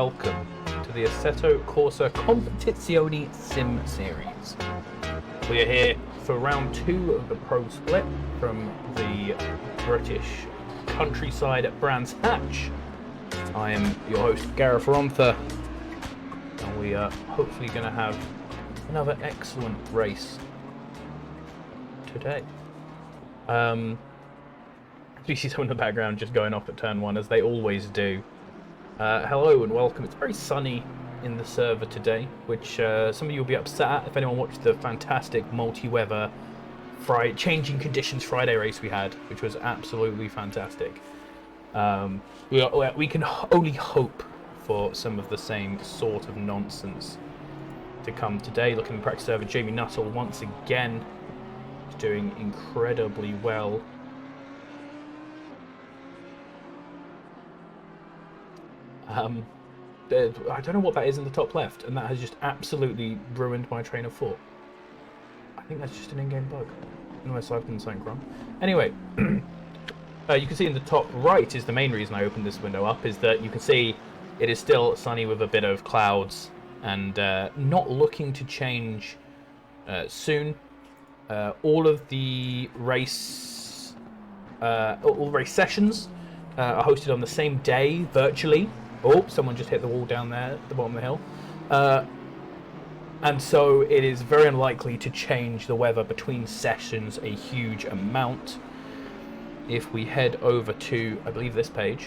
welcome to the Assetto Corsa Competizione Sim Series. We are here for round 2 of the Pro Split from the British countryside at Brands Hatch. I am your host, Gareth Ronther, and we are hopefully going to have another excellent race today. You see someone in the background just going off at turn 1, as they always do. Hello and welcome. It's very sunny in the server today, which some of you will be upset at if anyone watched the fantastic multi-weather changing conditions Friday race we had, which was absolutely fantastic. We can only hope for some of the same sort of nonsense to come today. Looking at the practice server, Jamie Nuttall once again is doing incredibly well. I don't know what that is in the top left, and that has just absolutely ruined my train of thought. I think that's just an in-game bug, unless I've done something wrong. Anyway, you can see in the top right is the main reason I opened this window up, is that you can see it is still sunny with a bit of clouds, and not looking to change soon. All the race sessions are hosted on the same day, virtually. Oh, someone just hit the wall down there at the bottom of the hill. And so it is very unlikely to change the weather between sessions a huge amount. If we head over to, I believe, this page,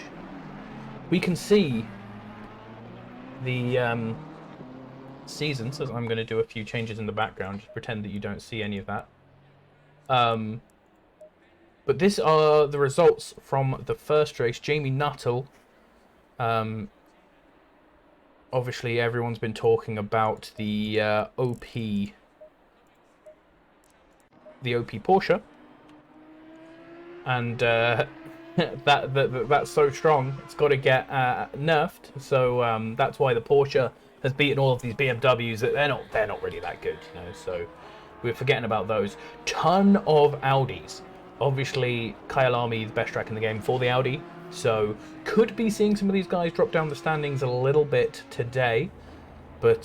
we can see the seasons. As I'm going to do a few changes in the background, just pretend that you don't see any of that. But these are the results from the first race. Jamie Nuttall. Obviously, everyone's been talking about the OP Porsche, and that's so strong, it's got to get nerfed. So that's why the Porsche has beaten all of these BMWs. That they're not really that good, you know. So we're forgetting about those. Ton of Audis. Obviously, Kyalami, the best track in the game for the Audi. So could be seeing some of these guys drop down the standings a little bit today, but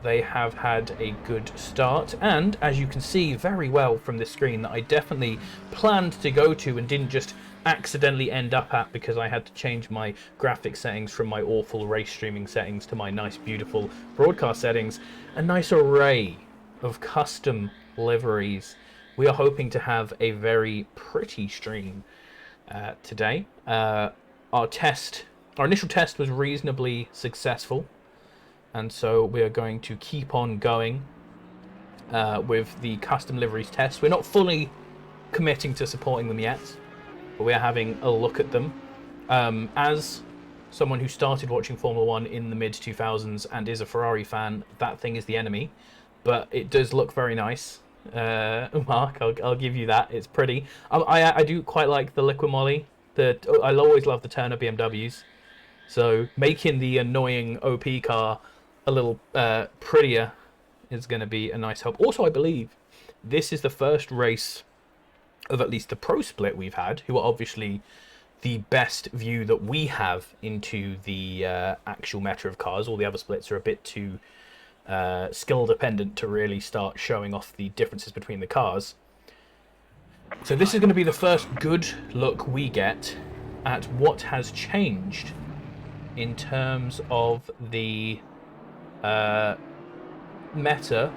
they have had a good start. And as you can see very well from this screen, that I definitely planned to go to and didn't just accidentally end up at because I had to change my graphic settings from my awful race streaming settings to my nice beautiful broadcast settings. A nice array of custom liveries. We are hoping to have a very pretty stream today. Our initial test was reasonably successful, and so we are going to keep on going with the custom liveries test. We're not fully committing to supporting them yet, but we are having a look at them. As someone who started watching Formula 1 in the mid-2000s and is a Ferrari fan, that thing is the enemy, but it does look very nice. Mark, I'll give you that. It's pretty. I do quite like the Liqui Moly. I'll always love the Turner BMWs. So making the annoying OP car a little prettier is going to be a nice help. Also, I believe this is the first race of at least the Pro Split we've had, who are obviously the best view that we have into the actual meta of cars. All the other splits are a bit too skill dependent to really start showing off the differences between the cars. So this is going to be the first good look we get at what has changed in terms of the meta,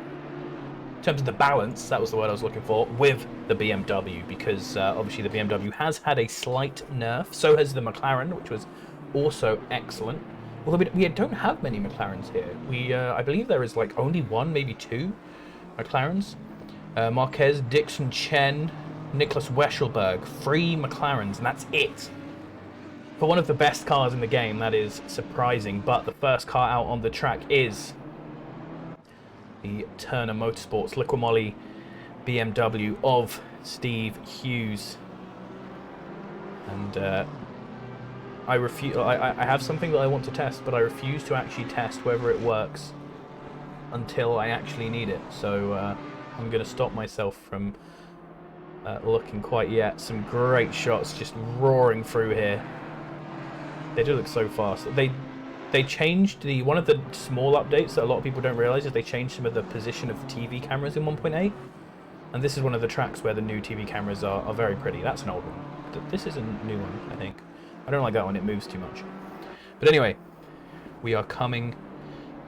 in terms of the balance, that was the word I was looking for, with the BMW, because obviously the BMW has had a slight nerf. So has the McLaren, which was also excellent. Although we don't have many McLarens here. I believe there is like only one, maybe two McLarens. Marquez, Dixon, Chen, Nicholas Weschelberg, 3 McLarens, and that's it. For one of the best cars in the game, that is surprising. But the first car out on the track is the Turner Motorsports Liqui Moly BMW of Steve Hughes. And I have something that I want to test, but I refuse to actually test whether it works until I actually need it. So I'm going to stop myself from looking quite yet. Some great shots just roaring through here. They do look so fast. they changed one of the small updates that a lot of people don't realize is they changed some of the position of TV cameras in 1.8, and this is one of the tracks where the new TV cameras are very pretty. That's an old one. This is a new one, I think. I don't like that one, it moves too much. But anyway, we are coming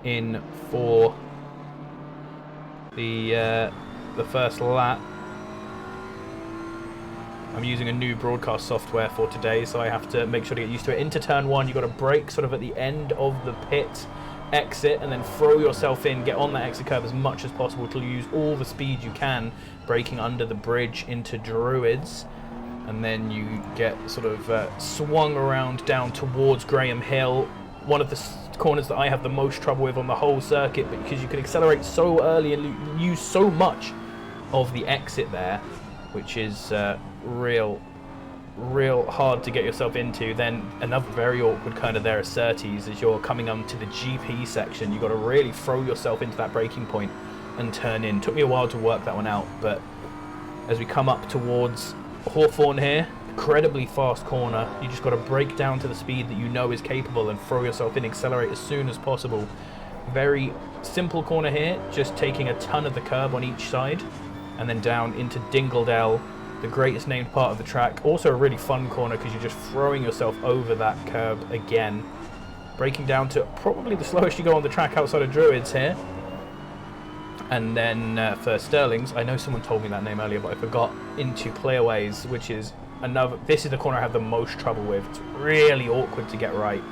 in for the first lap. I'm using a new broadcast software for today, so I have to make sure to get used to it. Into turn one, you've got to brake sort of at the end of the pit exit and then throw yourself in, get on that exit curve as much as possible to use all the speed you can, braking under the bridge into Druids. And then you get sort of swung around down towards Graham Hill, one of the corners that I have the most trouble with on the whole circuit, because you can accelerate so early and use so much of the exit there, which is real hard to get yourself into. Then another very awkward kind of there at Surtees as you're coming onto the GP section. You've got to really throw yourself into that braking point and turn in. Took me a while to work that one out, but as we come up towards Hawthorne here, incredibly fast corner. You just got to brake down to the speed that you know is capable and throw yourself in, accelerate as soon as possible. Very simple corner here, just taking a ton of the curb on each side, and then down into Dingledale, the greatest named part of the track. Also a really fun corner because you're just throwing yourself over that curb again. Braking down to probably the slowest you go on the track outside of Druids here. And then for Sterling's, I know someone told me that name earlier, but I forgot, into Clearways, which is another. This is the corner I have the most trouble with. It's really awkward to get right,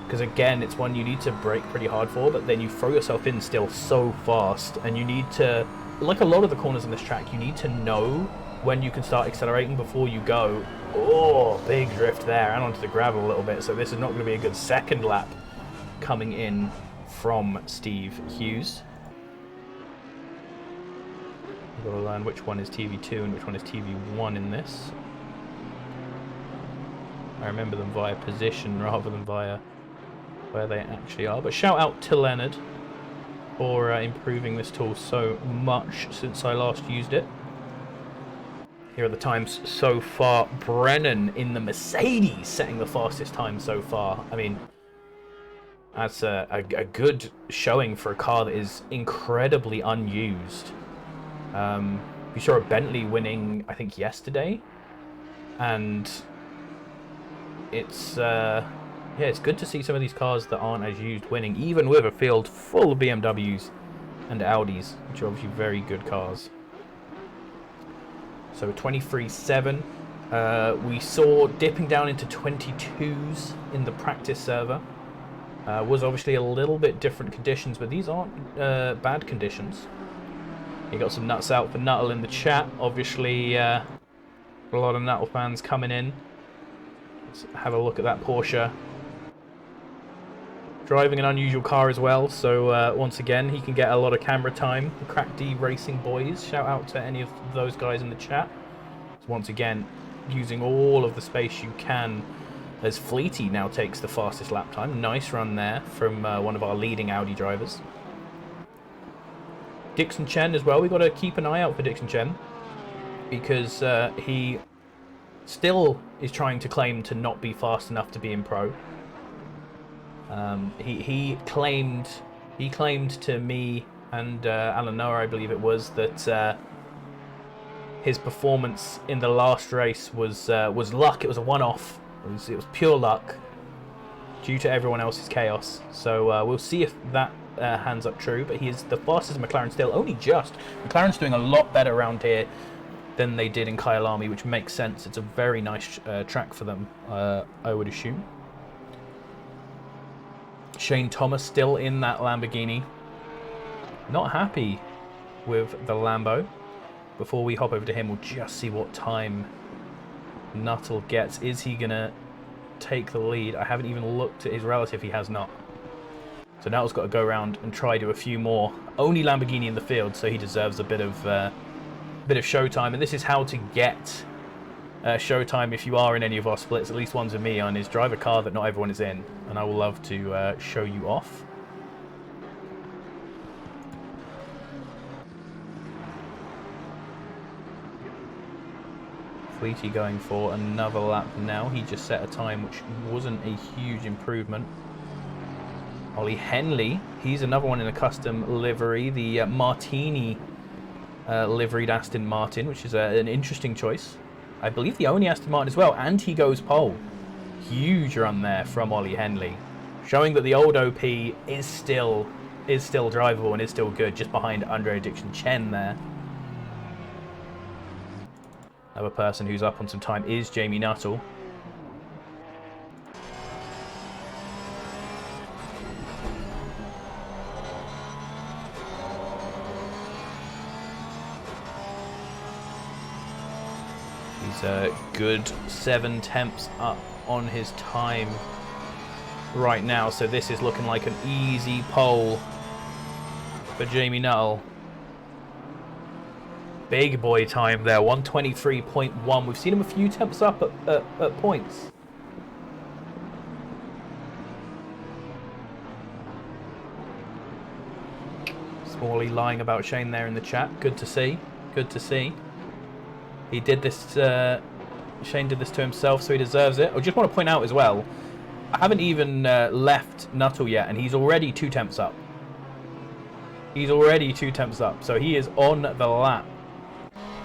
because again, it's one you need to brake pretty hard for, but then you throw yourself in still so fast, and you need to, like a lot of the corners in this track, you need to know when you can start accelerating before you go. Oh, big drift there, and onto the gravel a little bit, so this is not going to be a good second lap coming in from Steve Hughes. We've got to learn which one is TV2 and which one is TV1 in this. I remember them via position rather than via where they actually are. But shout out to Leonard for improving this tool so much since I last used it. Here are the times so far. Brennan in the Mercedes setting the fastest time so far. I mean, that's a good showing for a car that is incredibly unused. We saw a Bentley winning, I think, yesterday, and it's it's good to see some of these cars that aren't as used winning, even with a field full of BMWs and Audis, which are obviously very good cars. So 23.7, we saw dipping down into 22s in the practice server. Was obviously a little bit different conditions, but these aren't bad conditions. You got some nuts out for Nuttall in the chat. Obviously, a lot of Nuttall fans coming in. Let's have a look at that Porsche. Driving an unusual car as well, so once again, he can get a lot of camera time. The Crack D Racing boys, shout out to any of those guys in the chat. So once again, using all of the space you can, as Fleety now takes the fastest lap time. Nice run there from one of our leading Audi drivers. Dixon Chen as well. We've got to keep an eye out for Dixon Chen, because he still is trying to claim to not be fast enough to be in pro. He claimed to me and Alan Noah, I believe it was, that his performance in the last race was luck. It was a one-off. It was pure luck due to everyone else's chaos. So we'll see if that hands up true. But he is the fastest in McLaren still, only just. McLaren's doing a lot better around here than they did in Kyalami, which makes sense. It's a very nice track for them, I would assume. Shane Thomas still in that Lamborghini. Not happy with the Lambo. Before we hop over to him, we'll just see what time Nuttall gets. Is he going to take the lead? I haven't even looked at his relative. He has not. So Nuttall's got to go around and try to a few more. Only Lamborghini in the field, so he deserves a bit of showtime. And this is how to get showtime if you are in any of our splits. At least one's with me on, is drive a car that not everyone is in. And I will love to show you off. Fleety going for another lap now. He just set a time which wasn't a huge improvement. Ollie Henley, he's another one in a custom livery, the Martini liveried Aston Martin, which is an interesting choice. I believe the only Aston Martin as well, and he goes pole. Huge run there from Ollie Henley, showing that the old OP is still drivable and is still good, just behind Andre Addiction Chen there. Another person who's up on some time is Jamie Nuttall. He's a good 7 tenths up on his time right now, so this is looking like an easy pole for Jamie Nuttall. Big boy time there, 1:23.1. We've seen him a few tenths up at points. Smalley lying about Shane there in the chat. Good to see. Good to see. He did this, Shane did this to himself, so he deserves it. I just want to point out as well, I haven't even left Nuttall yet, and he's already 2 tenths up. He's already 2 tenths up, so he is on the lap.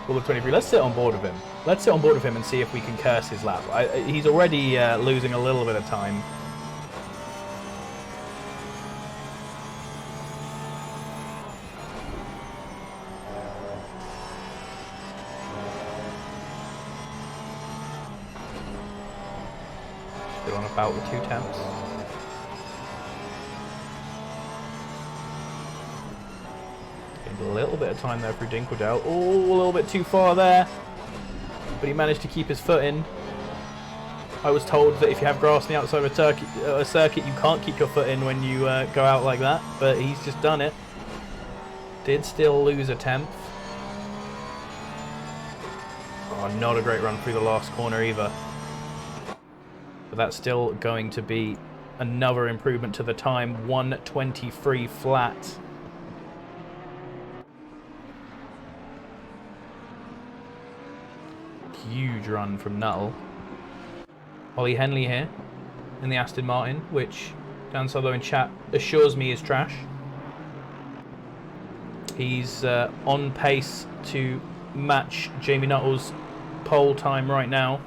All of 23. Let's sit on board with him. Let's sit on board with him and see if we can curse his lap. He's already losing a little bit of time. Still on about the 2 tenths. A little bit of time there through Dinkeldale. Oh, a little bit too far there. But he managed to keep his foot in. I was told that if you have grass on the outside of a circuit, you can't keep your foot in when you go out like that. But he's just done it. Did still lose a tenth. Oh, not a great run through the last corner either. But that's still going to be another improvement to the time. 1:23 flat. Huge run from Nuttall. Ollie Henley here in the Aston Martin, which Dan Solo in chat assures me is trash. He's on pace to match Jamie Nuttall's pole time right now.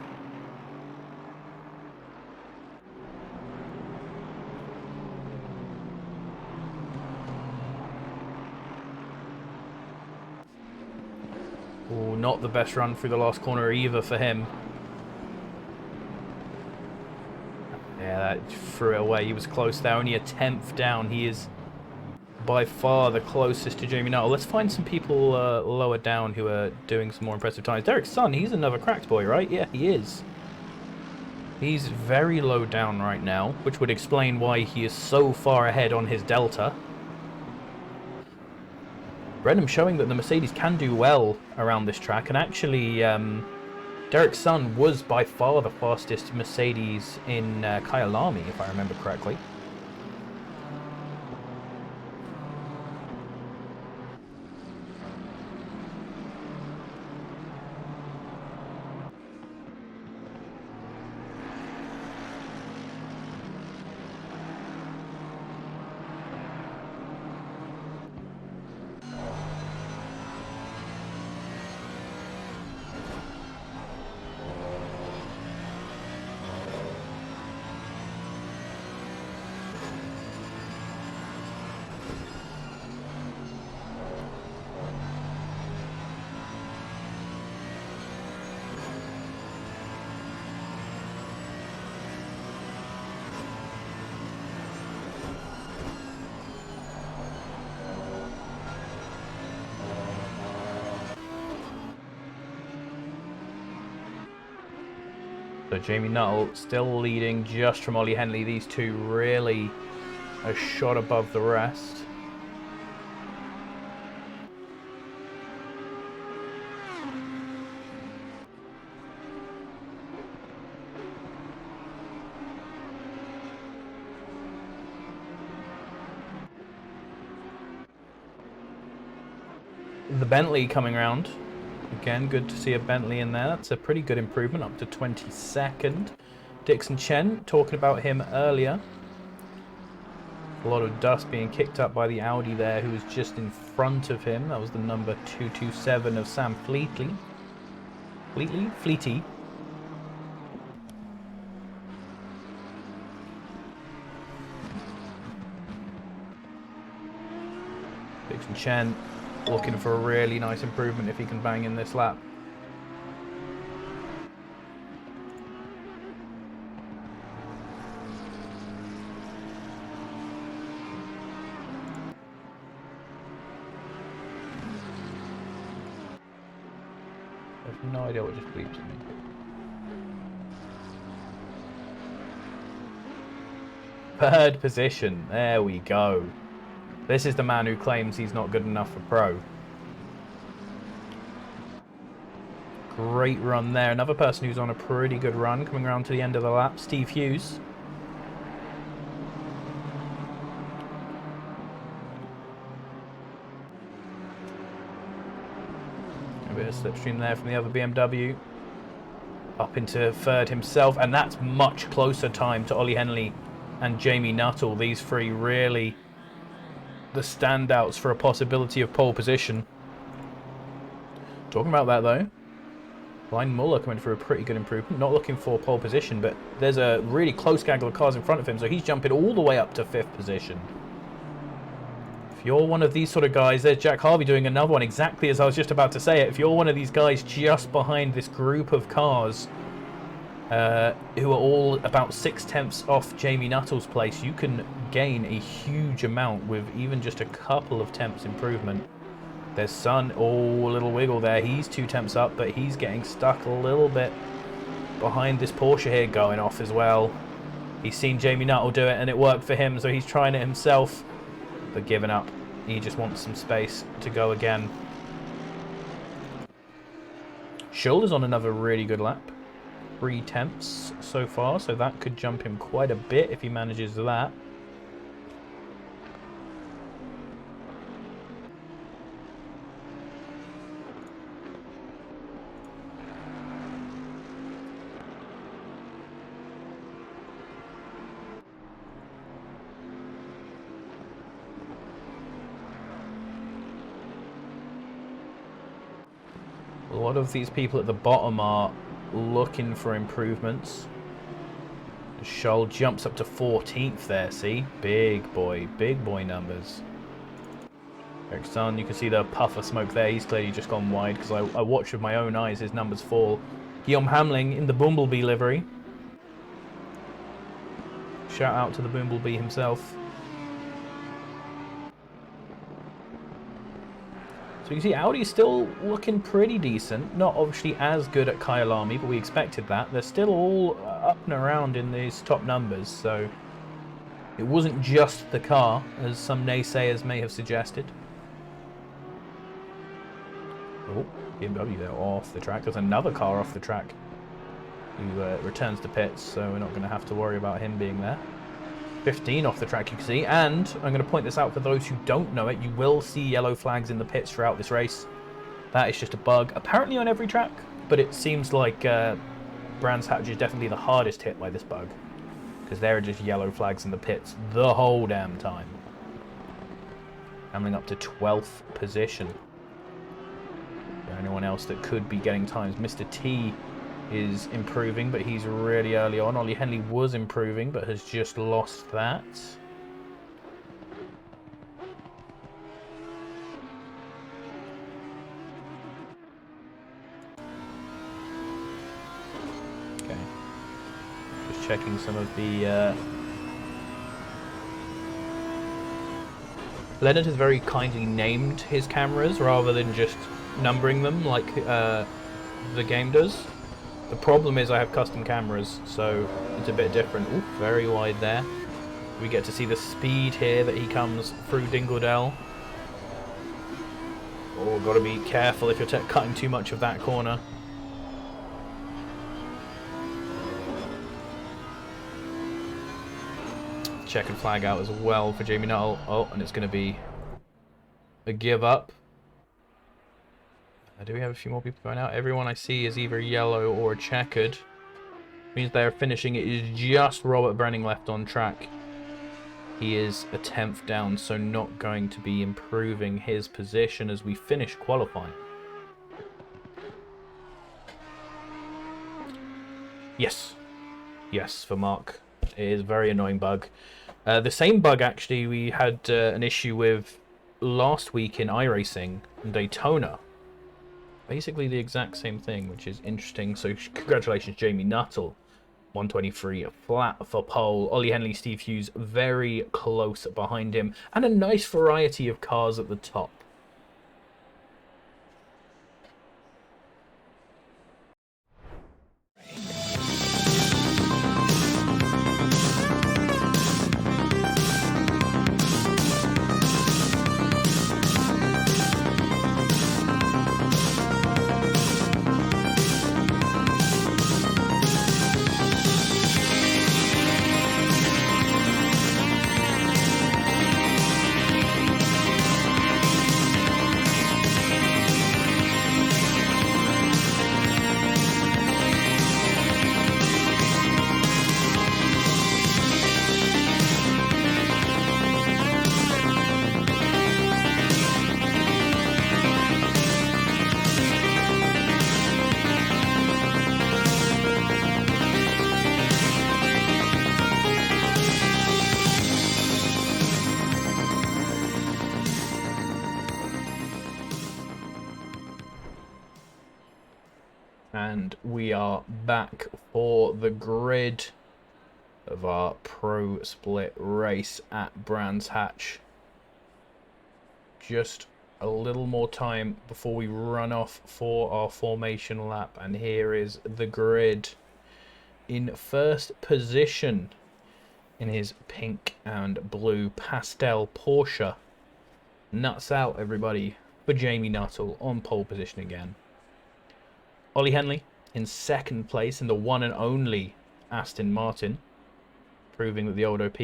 Oh, not the best run through the last corner either for him. Yeah, that threw it away. He was close there, only a tenth down. He is by far the closest to Jamie Nuttall. Let's find some people lower down who are doing some more impressive times. Derek's son, he's another cracked boy, right? Yeah, he is. He's very low down right now, which would explain why he is so far ahead on his Delta. Brenham showing that the Mercedes can do well around this track, and actually Derek's son was by far the fastest Mercedes in Kyalami, if I remember correctly. So Jamie Nuttall still leading just from Ollie Henley. These two really a shot above the rest. The Bentley coming round. Again, good to see a Bentley in there. That's a pretty good improvement, up to 22nd. Dixon Chen, talking about him earlier. A lot of dust being kicked up by the Audi there, who was just in front of him. That was the number 227 of Sam Fleety. Dixon Chen looking for a really nice improvement if he can bang in this lap. I have no idea what just bleeps at me. Third position. There we go. This is the man who claims he's not good enough for pro. Great run there. Another person who's on a pretty good run coming around to the end of the lap, Steve Hughes. A bit of slipstream there from the other BMW. Up into third himself, and that's much closer time to Ollie Henley and Jamie Nuttall. These three really the standouts for a possibility of pole position. Talking about that though, Ryan Muller coming for a pretty good improvement. Not looking for pole position, but there's a really close gaggle of cars in front of him, so he's jumping all the way up to 5th position. If you're one of these sort of guys, there's Jack Harvey doing another one, exactly as I was just about to say it. If you're one of these guys just behind this group of cars who are all about 6/10 off Jamie Nuttall's place, you can gain a huge amount with even just a couple of tenths improvement. There's Sun, a little wiggle there. He's 2 tenths up, but he's getting stuck a little bit behind this Porsche here, going off as well. He's seen Jamie Nuttall do it, and it worked for him, so he's trying it himself, but giving up. He just wants some space to go again. Schulder's on another really good lap. 3 tenths so far, so that could jump him quite a bit if he manages that. A lot of these people at the bottom are looking for improvements. Scholl jumps up to 14th there, see? Big boy numbers. Eric Sun, you can see the puff of smoke there. He's clearly just gone wide because I watched with my own eyes his numbers fall. Guillaume Hamling in the Bumblebee livery. Shout out to the Bumblebee himself. So you can see Audi's still looking pretty decent. Not obviously as good at Kyalami, but we expected that. They're still all up and around in these top numbers, so it wasn't just the car, as some naysayers may have suggested. Oh, BMW there off the track. There's another car off the track who returns to pits, so we're not going to have to worry about him being there. 15 off the track, you can see, and I'm going to point this out for those who don't know it, you will see yellow flags in the pits throughout this race. That is just a bug, apparently on every track, but it seems like Brands Hatch is definitely the hardest hit by this bug, because there are just yellow flags in the pits the whole damn time. Hamling up to 12th position. Anyone else that could be getting times? Mr. T is improving, but he's really early on. Ollie Henley was improving, but has just lost that. Okay. Just checking some of the... Leonard has very kindly named his cameras rather than just numbering them like the game does. The problem is I have custom cameras, so it's a bit different. Ooh, very wide there. We get to see the speed here that he comes through Dingledell. Oh, got to be careful if you're cutting too much of that corner. Checkered flag out as well for Jamie Nuttall. Oh, and it's going to be a give up. Do we have a few more people going out? Everyone I see is either yellow or checkered. Means they're finishing. It is just Robert Brenning left on track. He is a 10th down, so not going to be improving his position as we finish qualifying. Yes. Yes, for Mark. It is a very annoying bug. The same bug, actually, we had an issue with last week in iRacing in Daytona. Basically the exact same thing, which is interesting. So congratulations, Jamie Nuttall. 123 flat for pole. Ollie Henley, Steve Hughes very close behind him. And a nice variety of cars at the top. And we are back for the grid of our pro split race at Brands Hatch. Just a little more time before we run off for our formation lap, and here is the grid. In first position in his pink and blue pastel Porsche, nuts out everybody, for Jamie Nuttall on pole position again. Ollie Henley in second place in the one and only Aston Martin, proving that the old OP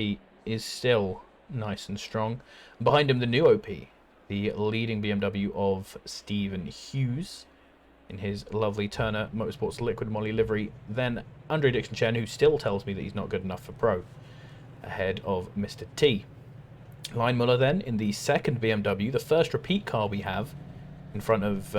is still nice and strong. Behind him, the new OP, the leading BMW of Stephen Hughes in his lovely Turner Motorsports Liquid Moly livery. Then Andre Dixon Chen, who still tells me that he's not good enough for pro, ahead of Mr. T. Line Muller then in the second BMW, the first repeat car we have, in front of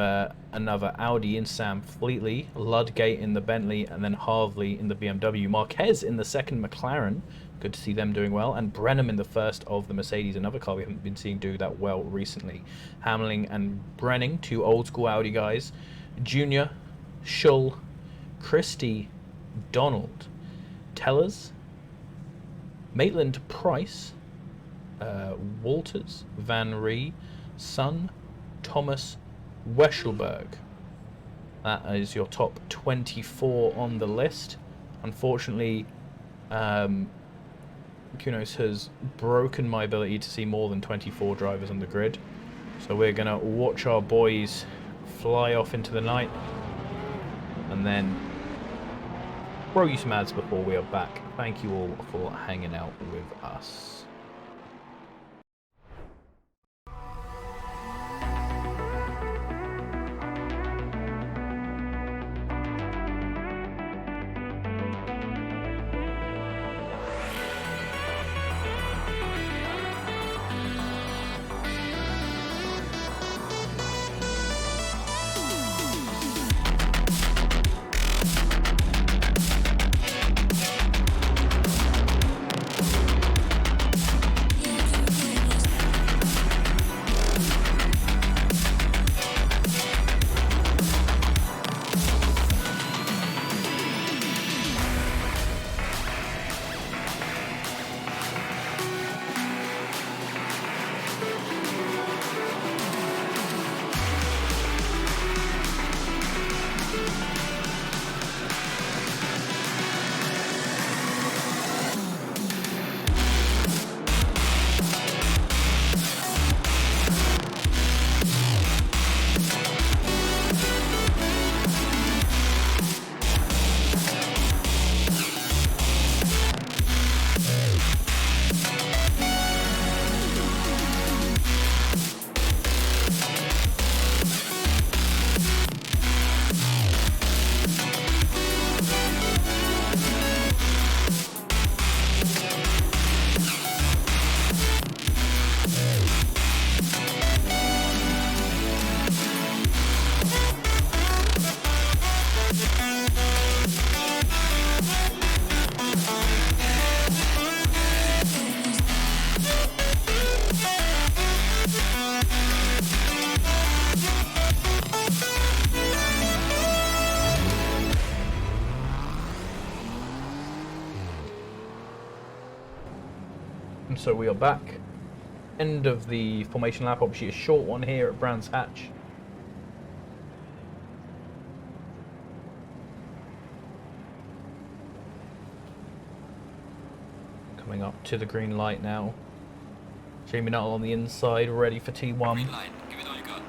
another Audi in Sam Fleetley, Ludgate in the Bentley, and then Harvley in the BMW. Marquez in the second McLaren, good to see them doing well, and Brenham in the first of the Mercedes, another car we haven't been seeing do that well recently. Hamling and Brenning, two old school Audi guys. Junior, Schull, Christie, Donald, Tellers, Maitland Price, Walters, Van Ree, Sun, Thomas, Weschelberg. That is your top 24 on the list. Unfortunately, Kunos has broken my ability to see more than 24 drivers on the grid. So we're going to watch our boys fly off into the night and then throw you some ads before we are back. Thank you all for hanging out with us. So we are back. End of the formation lap. Obviously a short one here at Brands Hatch. Coming up to the green light now. Jamie Nuttall on the inside, ready for T1. Green light. Give it all you got.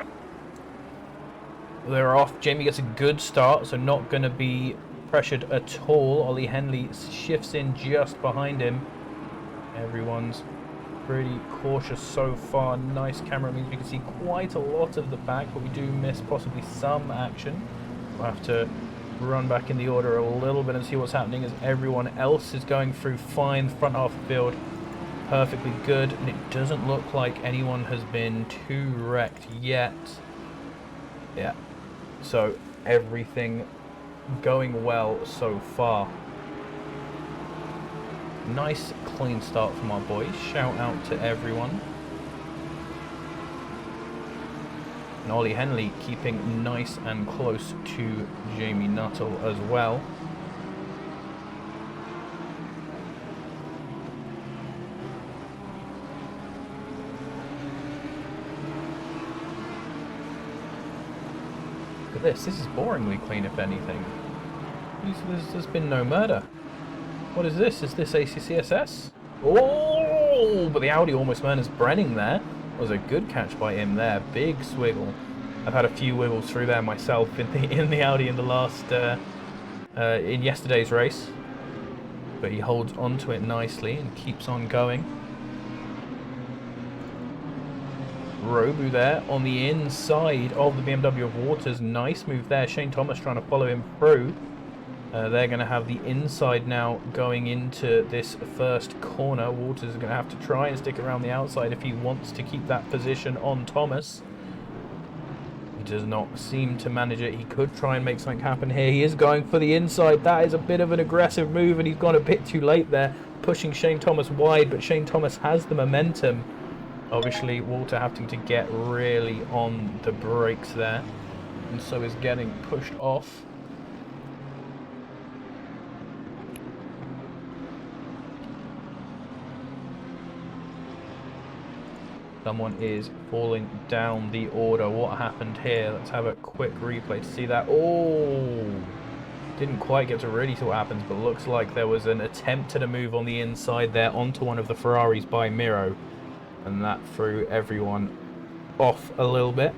They're off. Jamie gets a good start, so not going to be pressured at all. Ollie Henley shifts in just behind him. Everyone's pretty cautious so far. Nice camera means we can see quite a lot of the back, but we do miss possibly some action. We'll have to run back in the order a little bit and see what's happening as everyone else is going through fine. Front half of the field perfectly good, and it doesn't look like anyone has been too wrecked yet. Yeah, so everything going well so far. Nice clean start from our boys. Shout out to everyone. And Ollie Henley keeping nice and close to Jamie Nuttall as well. Look at this. This is boringly clean, if anything. There's been no murder. What is this? Is this ACCSS? Oh, but the Audi almost murders Brenning there. Was a good catch by him there. Big swiggle. I've had a few wiggles through there myself in the Audi in the last in yesterday's race, but he holds onto it nicely and keeps on going. Robu there on the inside of the BMW of Waters. Nice move there. Shane Thomas trying to follow him through. They're going to have the inside now going into this first corner. Waters is going to have to try and stick around the outside if he wants to keep that position on Thomas. He does not seem to manage it. He could try and make something happen here. He is going for the inside. That is a bit of an aggressive move, and he's gone a bit too late there, pushing Shane Thomas wide, but Shane Thomas has the momentum. Obviously, Walter having to get really on the brakes there, and so is getting pushed off. Someone is falling down the order. What happened here? Let's have a quick replay to see that. Oh, didn't quite get to really see what happens, but looks like there was an attempt at a move on the inside there onto one of the Ferraris by Miro, and that threw everyone off a little bit.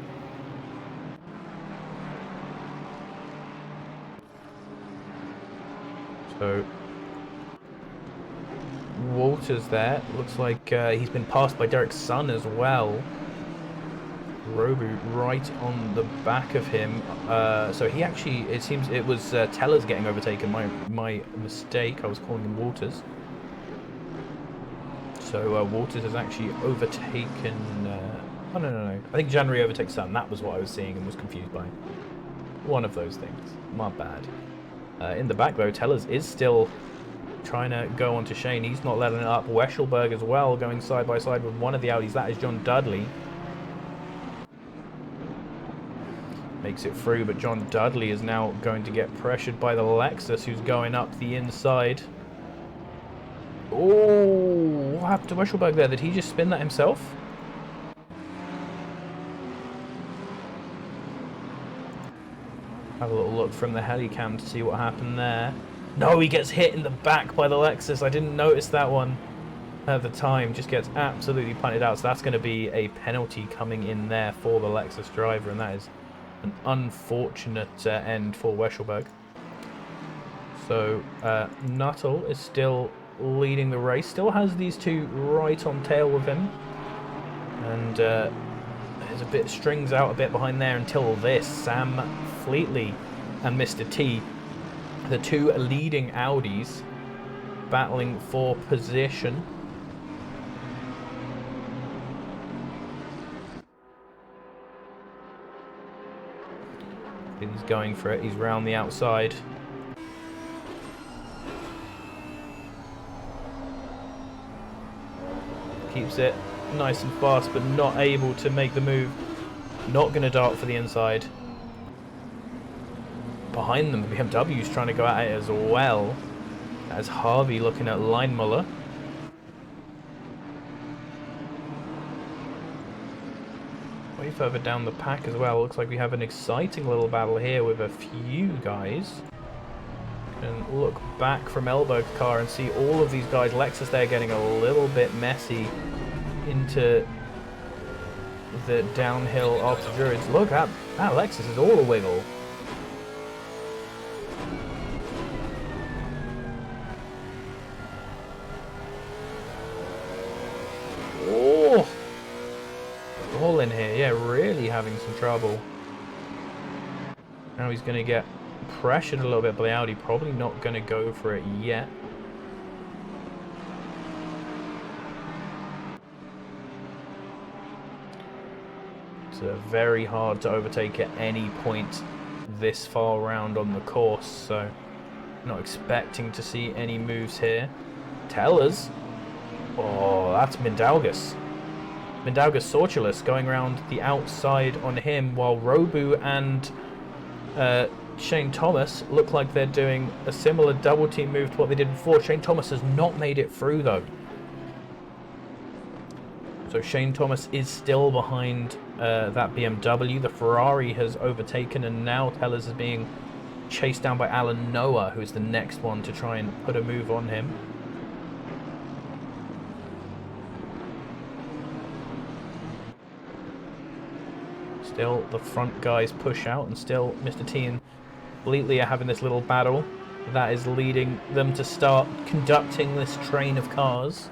So Walters there, looks like he's been passed by Derek's son as well. Robu right on the back of him. So he actually, it seems it was Tellers getting overtaken. My mistake, I was calling him Walters. So Walters has actually overtaken, oh no. I think January overtakes son. That was what I was seeing and was confused by. One of those things, my bad. In the back though, Tellers is still trying to go on to Shane. He's not letting it up. Weschelberg as well, going side by side with one of the Audis. That is John Dudley. Makes it through, but John Dudley is now going to get pressured by the Lexus, who's going up the inside. Oh, what happened to Weschelberg there? Did he just spin that himself? Have a little look from the helicam to see what happened there. No, he gets hit in the back by the Lexus. I didn't notice that one at the time. Just gets absolutely punted out. So that's going to be a penalty coming in there for the Lexus driver, and that is an unfortunate end for Weschelberg. So Nuttall is still leading the race. Still has these two right on tail with him. And there's a bit, strings out a bit behind there until this. Sam Fleetley and Mr. T, the two leading Audis, battling for position. He's going for it. He's round the outside. Keeps it nice and fast, but not able to make the move. Not going to dart for the inside. Behind them, the BMW's trying to go at it as well. As Harvey looking at Leinmuller. way further down the pack as well. Looks like we have an exciting little battle here with a few guys. And look back from elbow car and see all of these guys. Lexus there getting a little bit messy into the downhill after Druids. Look, that Lexus is all a wiggle. Oh! All in here, yeah, really having some trouble. Now he's going to get pressured a little bit by the Audi. Probably not going to go for it yet. It's very hard to overtake at any point this far around on the course, so not expecting to see any moves here. Tellers. Oh, that's Mindaugas. Mindaugas Sortulus going around the outside on him, while Robu and Shane Thomas look like they're doing a similar double team move to what they did before. Shane Thomas has not made it through though. So Shane Thomas is still behind that BMW. The Ferrari has overtaken, and now Tellers is being chased down by Alan Noah, who is the next one to try and put a move on him. Still, the front guys push out, and still Mr. T and Bleatley are having this little battle that is leading them to start conducting this train of cars.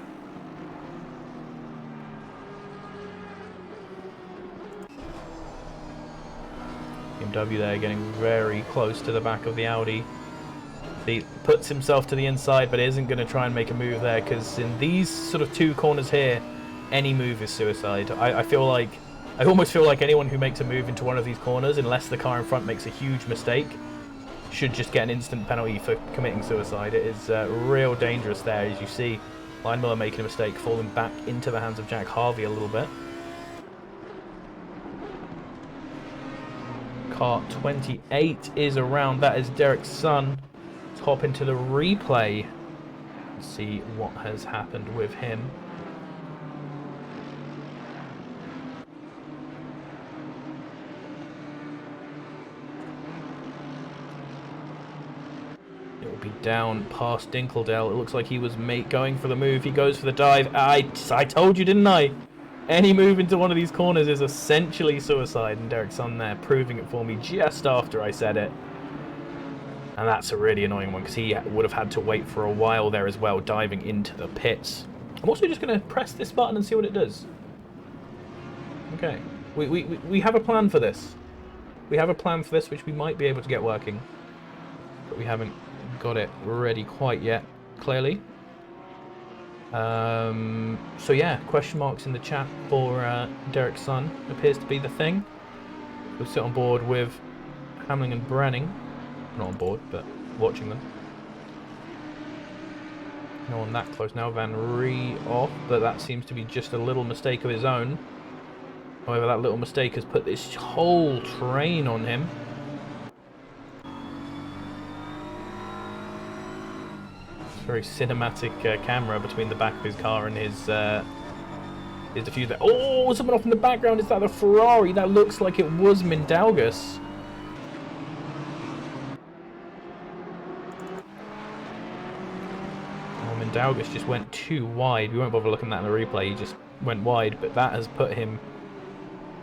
BMW there getting very close to the back of the Audi. He puts himself to the inside, but isn't going to try and make a move there, because in these sort of two corners here, any move is suicide. I almost feel like anyone who makes a move into one of these corners, unless the car in front makes a huge mistake, should just get an instant penalty for committing suicide. It is real dangerous there, as you see. Line Miller making a mistake, falling back into the hands of Jack Harvey a little bit. Car 28 is around. That is Derek's son. Let's hop into the replay and see what has happened with him. It will be down past Dinkeldale. It looks like he was going for the move. He goes for the dive. I told you, didn't I? Any move into one of these corners is essentially suicide, and Derek's son there proving it for me just after I said it. And that's a really annoying one, because he would have had to wait for a while there as well, diving into the pits. I'm also just going to press this button and see what it does. Okay. We have a plan for this. We have a plan for this, which we might be able to get working. But we haven't got it ready quite yet, clearly. So yeah, question marks in the chat for Derek's son appears to be the thing. We'll sit on board with Hamling and Brenning. Not on board, but watching them. No one that close now. Van Ree off, but that seems to be just a little mistake of his own. However, that little mistake has put this whole train on him. Very cinematic camera between the back of his car and his diffuser. Oh, someone off in the background. Is that the Ferrari? That looks like it was Mindaugas. Oh, Mindaugas just went too wide. We won't bother looking at that in the replay. He just went wide, but that has put him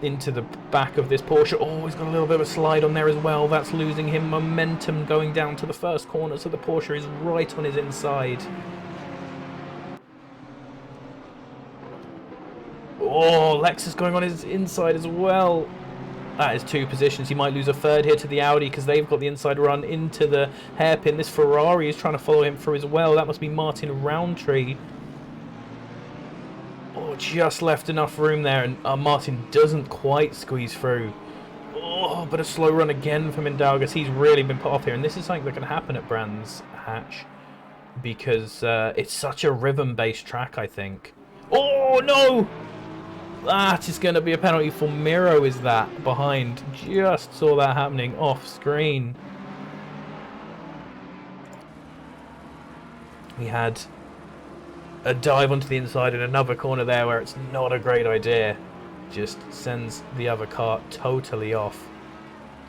into the back of this Porsche. Oh, he's got a little bit of a slide on there as well. That's losing him momentum going down to the first corner, so the Porsche is right on his inside. Oh, Lexus going on his inside as well. That is two positions. He might lose a third here to the Audi, because they've got the inside run into the hairpin. This Ferrari is trying to follow him through as well. That must be Martin Roundtree. Oh, just left enough room there, and Martin doesn't quite squeeze through. Oh, but a slow run again from Mindaugas. He's really been put off here, and this is something that can happen at Brands Hatch, because it's such a rhythm-based track, I think. Oh, no! That is going to be a penalty for Miro, is that, behind. Just saw that happening off screen. We had a dive onto the inside in another corner there where it's not a great idea. just sends the other car totally off.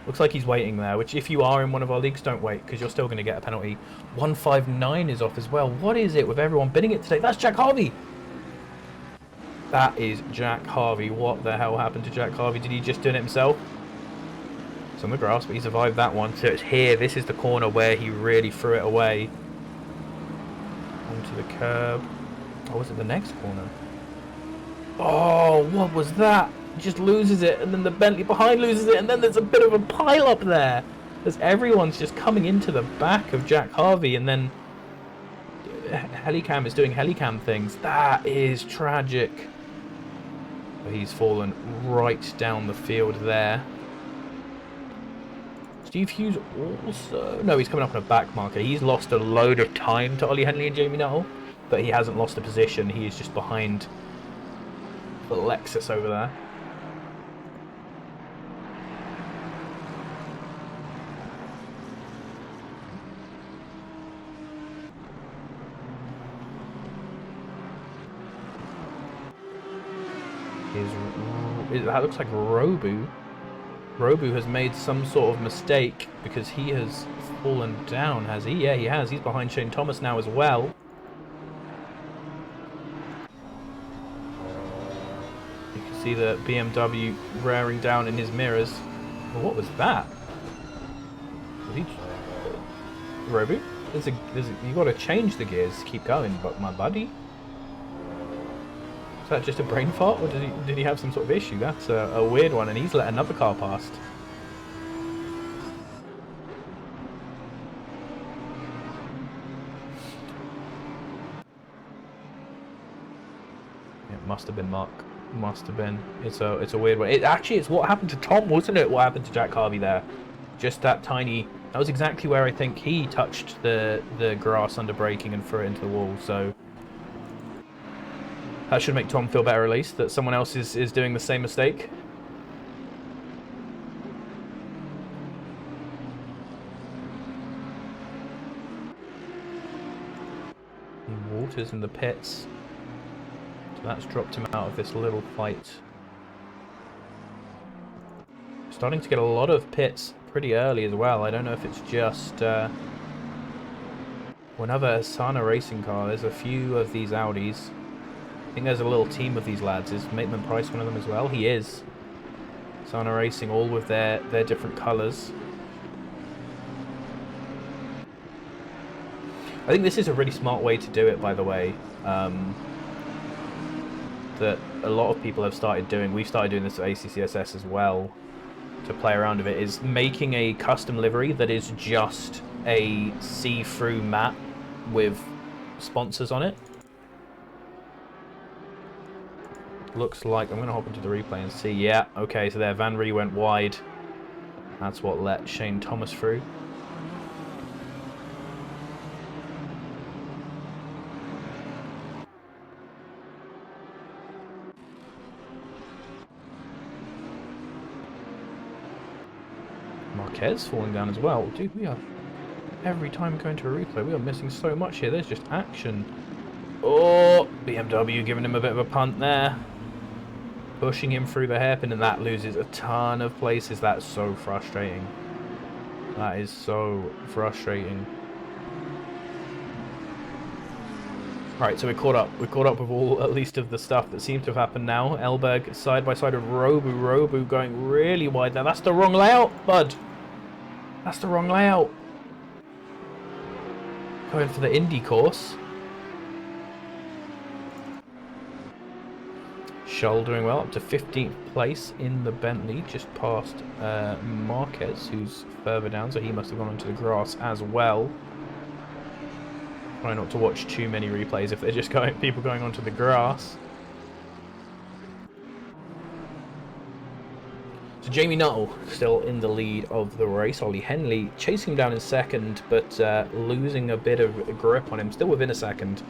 Looks like he's waiting there, which if you are in one of our leagues, don't wait, because you're still going to get a penalty. 159 is off as well. What is it with everyone bidding it today? That's Jack Harvey! That is Jack Harvey. What the hell happened to Jack Harvey? Did he just do it himself? It's on the grass, but he survived that one. So it's here. This is the corner where he really threw it away. Onto the curb. Oh, was it the next corner? Oh, what was that? He just loses it, and then the Bentley behind loses it, and then there's a bit of a pile up there. As everyone's just coming into the back of Jack Harvey, and then Helicam is doing Helicam things. That is tragic. He's fallen right down the field there. Steve Hughes also... No, he's coming up on a back marker. He's lost a load of time to Ollie Henley and Jamie Nuttall, but he hasn't lost a position. He is just behind the Lexus over there. That looks like Robu. Robu has made some sort of mistake because he has fallen down, has he? Yeah, he has. He's behind Shane Thomas now as well. You can see the BMW rearing down in his mirrors. Well, what was that? Was he... Robu? You got to change the gears to keep going, but my buddy. Is that just a brain fart, or did he have some sort of issue? That's a weird one, and he's let another car past. It must have been Mark. Must have been. It's a weird one. It's what happened to Tom, wasn't it? What happened to Jack Harvey there? Just that tiny. That was exactly where I think he touched the grass under braking and threw it into the wall. So. That should make Tom feel better, at least, that someone else is doing the same mistake. Walters in the pits. So that's dropped him out of this little fight. Starting to get a lot of pits pretty early as well. I don't know if it's just another Sana racing car. There's a few of these Audis. I think there's a little team of these lads. Is Maitland Price one of them as well? He is. Sana Racing, all with their different colours. I think this is a really smart way to do it, by the way. That a lot of people have started doing. We've started doing this at ACCSS as well, to play around with it, is making a custom livery that is just a see-through mat with sponsors on it. Looks like I'm going to hop into the replay and see. Yeah, okay, so there, Van Ree went wide. That's what let Shane Thomas through. Marquez falling down as well. Dude, we are, every time going to a replay, we are missing so much here. There's just action. Oh, BMW giving him a bit of a punt there. Pushing him through the hairpin, and that loses a ton of places. That's so frustrating. That is so frustrating. Right, so we're caught up. We're caught up with all, at least, of the stuff that seems to have happened now. Elberg side by side with Robu. Robu going really wide now. That's the wrong layout, bud. That's the wrong layout. Going for the Indy course. Scholl doing well, up to 15th place in the Bentley, just past Marquez, who's further down, so he must have gone onto the grass as well. Try not to watch too many replays if they're just people going onto the grass. So Jamie Nuttall still in the lead of the race. Ollie Henley chasing him down in second, but losing a bit of grip on him, still within a second.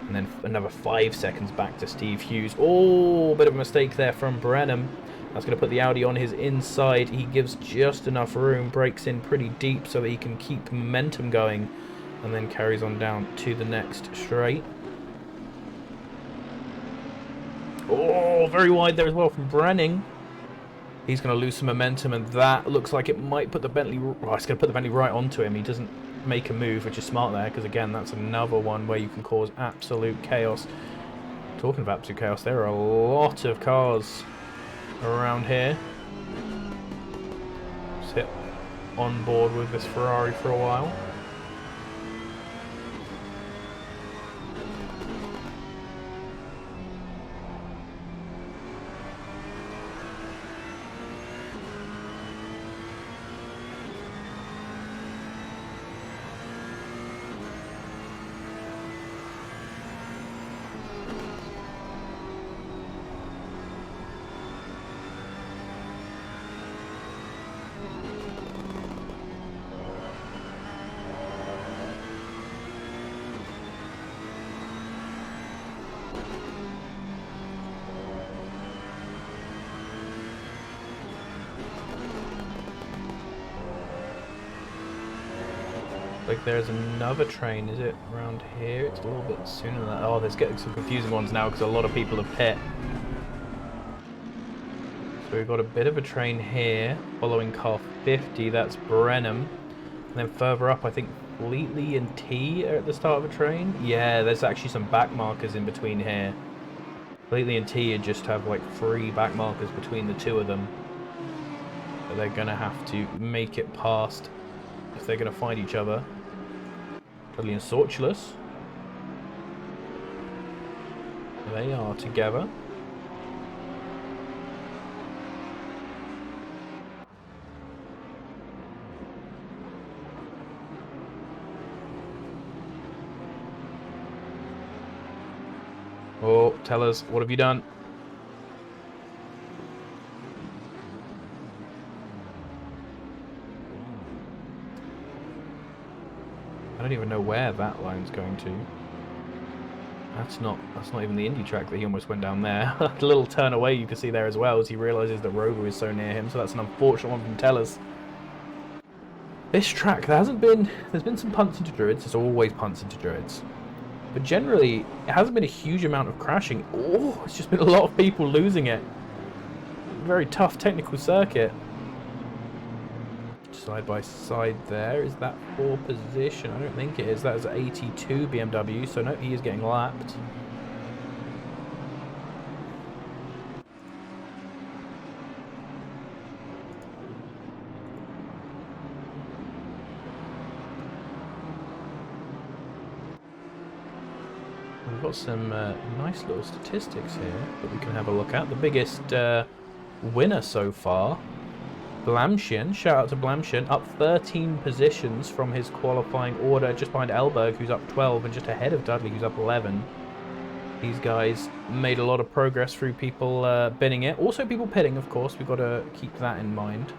And then another 5 seconds back to Steve Hughes. Oh, bit of a mistake there from Brenham. That's going to put the Audi on his inside. He gives just enough room, breaks in pretty deep so that he can keep momentum going, and then carries on down to the next straight. Oh, very wide there as well from Brenning. He's going to lose some momentum, and that looks like it might put the Bentley... Oh, it's going to put the Bentley right onto him. He doesn't make a move, which is smart there, because, again, that's another one where you can cause absolute chaos. Talking of absolute chaos, there are a lot of cars around here. Sit on board with this Ferrari for a while. Like there's another train, is it around here? It's a little bit sooner than that. Oh, there's getting some confusing ones now because a lot of people have pit. So we've got a bit of a train here following car 50, that's Brenham. And then further up, I think Fleetley and T are at the start of a train. Yeah, there's actually some back markers in between here. Fleetley and T just have like 3 back markers between the 2 of them. But they're going to have to make it past if they're going to find each other. Dudley and Sortulus. They are together. Oh, tell us, what have you done? I don't even know where that line's going to. That's not even the Indy track that he almost went down there. A little turn away you can see there as well as he realises that Rover is so near him, so that's an unfortunate one from Tellers. This track, there's been some punts into Druids, there's always punts into Druids. But generally, it hasn't been a huge amount of crashing. Oh, it's just been a lot of people losing it. Very tough technical circuit. Side by side there. Is that for position? I don't think it is. That is 82 BMW, so no, he is getting lapped. We've got some nice little statistics here that we can have a look at. The biggest winner so far, Blamshin, shout out to Blamshin, up 13 positions from his qualifying order, just behind Elberg, who's up 12, and just ahead of Dudley, who's up 11. These guys made a lot of progress through people binning it. Also people pitting, of course, we've got to keep that in mind.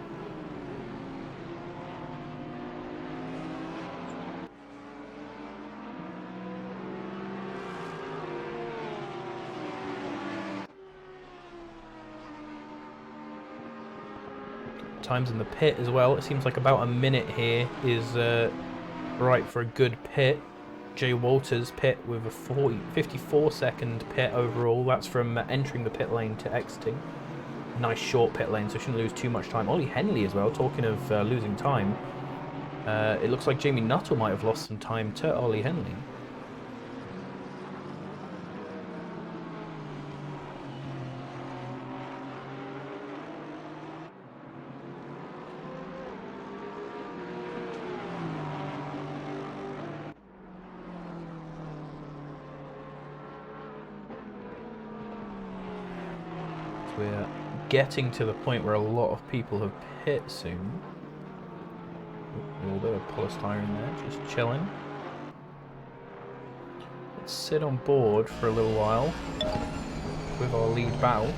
Times in the pit as well. It seems like about a minute here is right for a good pit. Jay Walters pit with a 54-second pit overall. That's from entering the pit lane to exiting. Nice short pit lane, so shouldn't lose too much time. Ollie Henley as well, talking of losing time. It looks like Jamie Nuttall might have lost some time to Ollie Henley. We're getting to the point where a lot of people have pit soon. A little bit of polystyrene there, just chilling. Let's sit on board for a little while with our lead battle.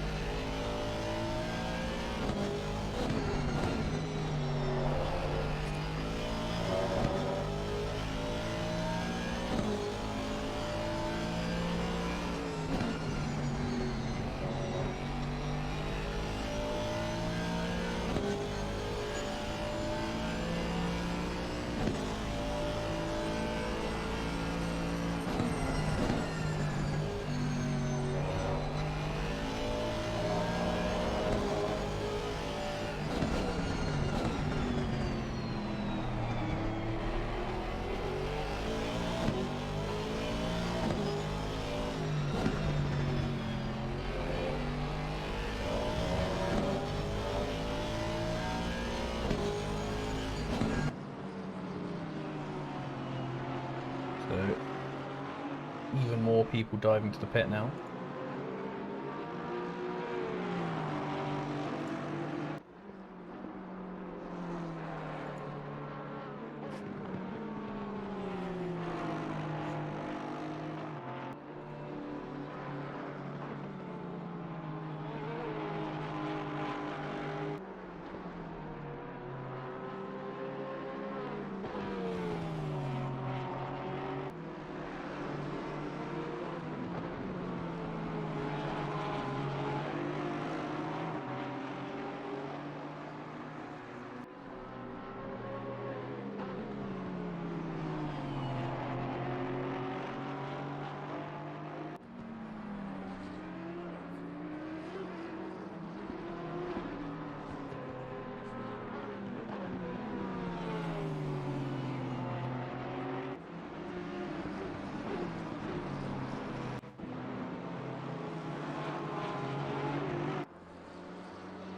So even more people diving to the pit now.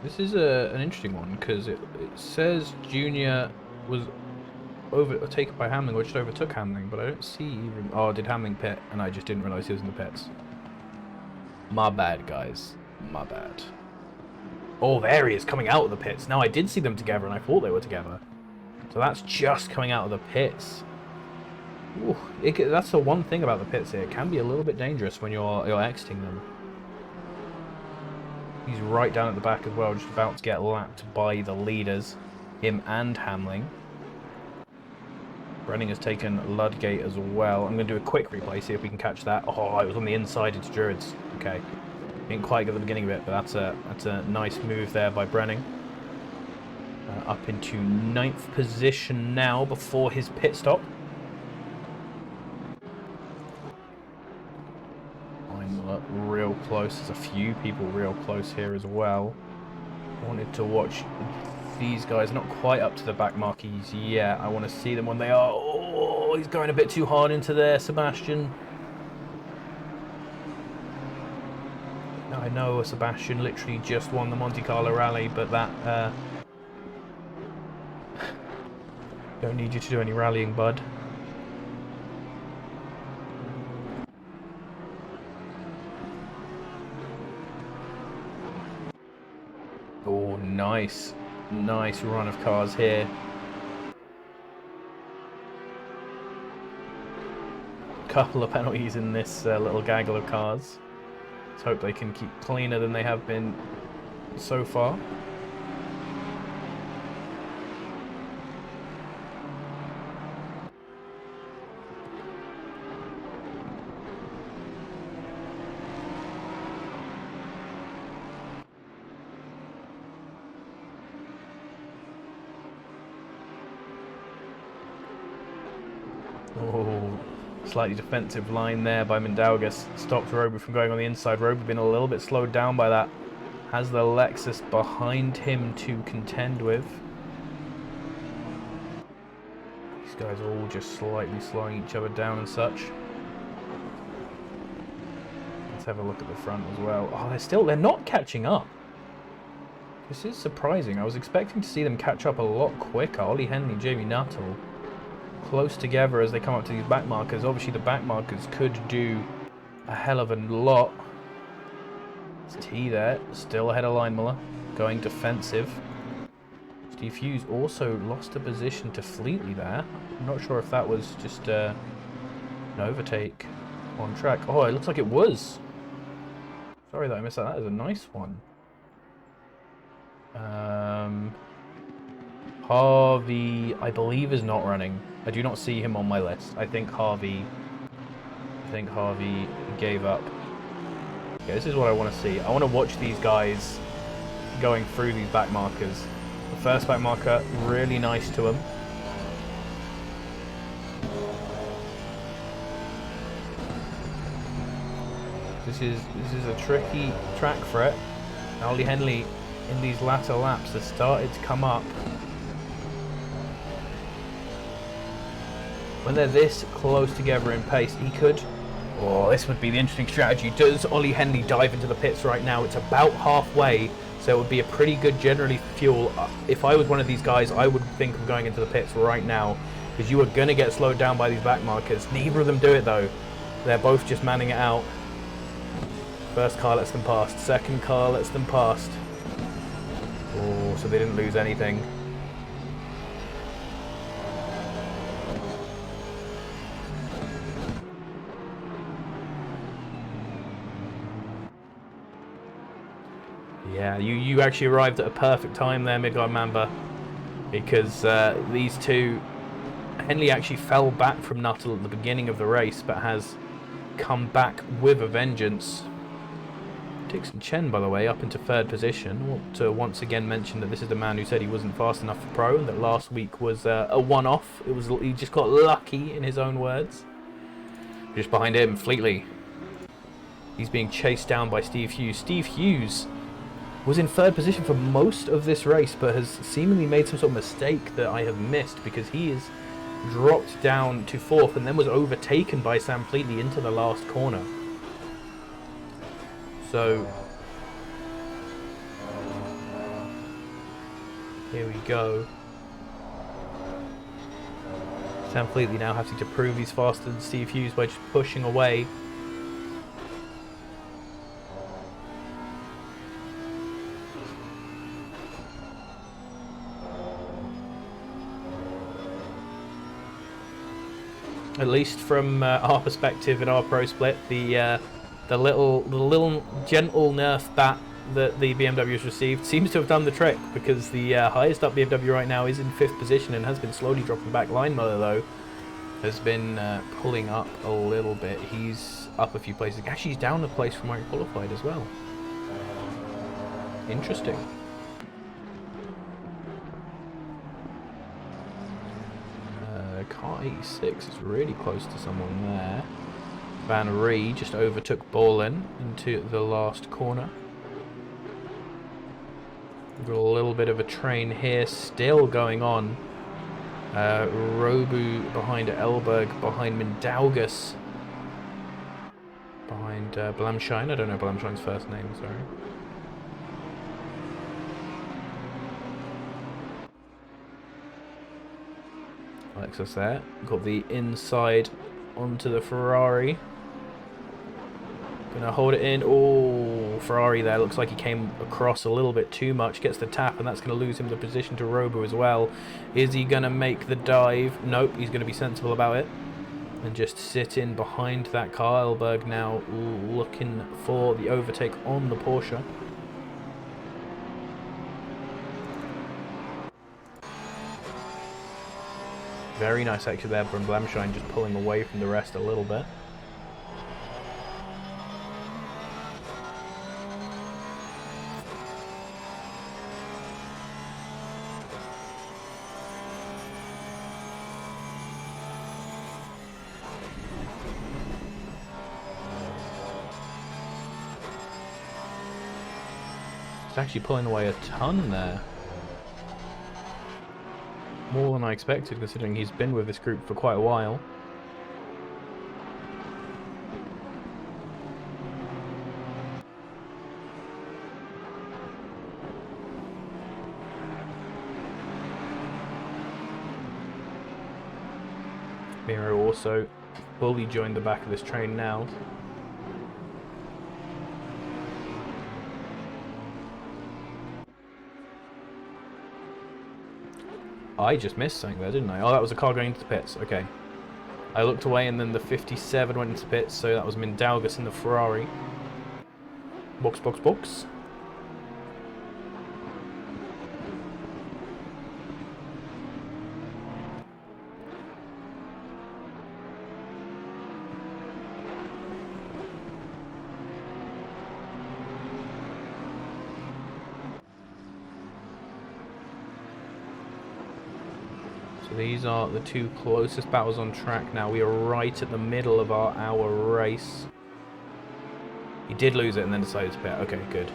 This is an interesting one because it says Junior was overtaken by Hamling, or just overtook Hamling, but I don't see even... Oh, did Hamling pit and I just didn't realise he was in the pits. My bad, guys. My bad. Oh, there he is, coming out of the pits. Now, I did see them together and I thought they were together. So that's just coming out of the pits. Ooh, that's the one thing about the pits here. It can be a little bit dangerous when you're exiting them. He's right down at the back as well, just about to get lapped by the leaders, him and Hamling. Brenning has taken Ludgate as well. I'm going to do a quick replay, see if we can catch that. Oh, it was on the inside into Druids. Okay, didn't quite get the beginning of it, but that's a nice move there by Brenning. Up into 9th position now before his pit stop. Real close. There's a few people real close here as well. I wanted to watch these guys, not quite up to the back marquees yet. I want to see them when they are. Oh, he's going a bit too hard into there, Sebastian. Now, I know Sebastian literally just won the Monte Carlo rally, but that don't need you to do any rallying, bud. Oh, nice run of cars here. Couple of penalties in this little gaggle of cars. Let's hope they can keep cleaner than they have been so far. Oh, slightly defensive line there by Mindaugas. Stopped Roby from going on the inside. Roby been a little bit slowed down by that. Has the Lexus behind him to contend with. These guys are all just slightly slowing each other down and such. Let's have a look at the front as well. Oh, they're not catching up. This is surprising. I was expecting to see them catch up a lot quicker. Ollie Henley, Jamie Nuttall close together as they come up to these back markers. Obviously the back markers could do a hell of a lot. It's T there, still ahead of Line Muller, going defensive. Steve Hughes also lost a position to Fleetly there. I'm not sure if that was just an overtake on track. Oh, it looks like it was. Sorry that I missed that. That is a nice one. Harvey, I believe, is not running. I do not see him on my list. I think Harvey gave up. Okay, this is what I want to see. I want to watch these guys going through these back markers. The first back marker, really nice to him. This is a tricky track for it. Ollie Henley in these latter laps has started to come up. When they're this close together in pace, he could... Oh, this would be the interesting strategy. Does Ollie Henley dive into the pits right now? It's about halfway, so it would be a pretty good generally fuel. If I was one of these guys, I would think of going into the pits right now. because you are going to get slowed down by these back markers. Neither of them do it though. They're both just manning it out. First car lets them past. Second car lets them past. Oh, so they didn't lose anything. Yeah, you actually arrived at a perfect time there, Midgard Mamba, because these two... Henley actually fell back from Nuttall at the beginning of the race, but has come back with a vengeance. Dixon Chen, by the way, up into third position. I want to once again mention that this is the man who said he wasn't fast enough for pro, and that last week was a one-off. He just got lucky, in his own words. Just behind him, Fleetly. He's being chased down by Steve Hughes. Steve Hughes was in third position for most of this race, but has seemingly made some sort of mistake that I have missed, because he is dropped down to fourth and then was overtaken by Sam Fleetly into the last corner. So here we go. Sam Fleetly now having to prove he's faster than Steve Hughes by just pushing away. At least from our perspective in our pro split, the little gentle nerf bat that the BMW has received seems to have done the trick, because the highest up BMW right now is in 5th position and has been slowly dropping back. Line Mother, though, has been pulling up a little bit. He's up a few places. Actually, he's down a place from where he qualified as well. Interesting. Car 86 is really close to someone there. Van Ree just overtook Borland into the last corner. We've got a little bit of a train here still going on. Robu behind Elberg, behind Mindaugas, behind Blamshine. I don't know Blamshine's first name, sorry. Lexus there. Got the inside onto the Ferrari. Gonna hold it in. Oh, Ferrari there. Looks like he came across a little bit too much. Gets the tap, and that's going to lose him the position to Robo as well. Is he going to make the dive? Nope, he's going to be sensible about it and just sit in behind that car. Elberg now looking for the overtake on the Porsche. Very nice actually there from Blamshine, just pulling away from the rest a little bit. It's actually pulling away a ton there. More than I expected, considering he's been with this group for quite a while. Miro also fully joined the back of this train now. I just missed something there, didn't I? Oh, that was a car going into the pits. Okay. I looked away and then the 57 went into pits, so that was Mindaugas in the Ferrari. Box, box, box. These are the two closest battles on track now. We are right at the middle of our hour race. He did lose it and then decided to pit. Okay, good.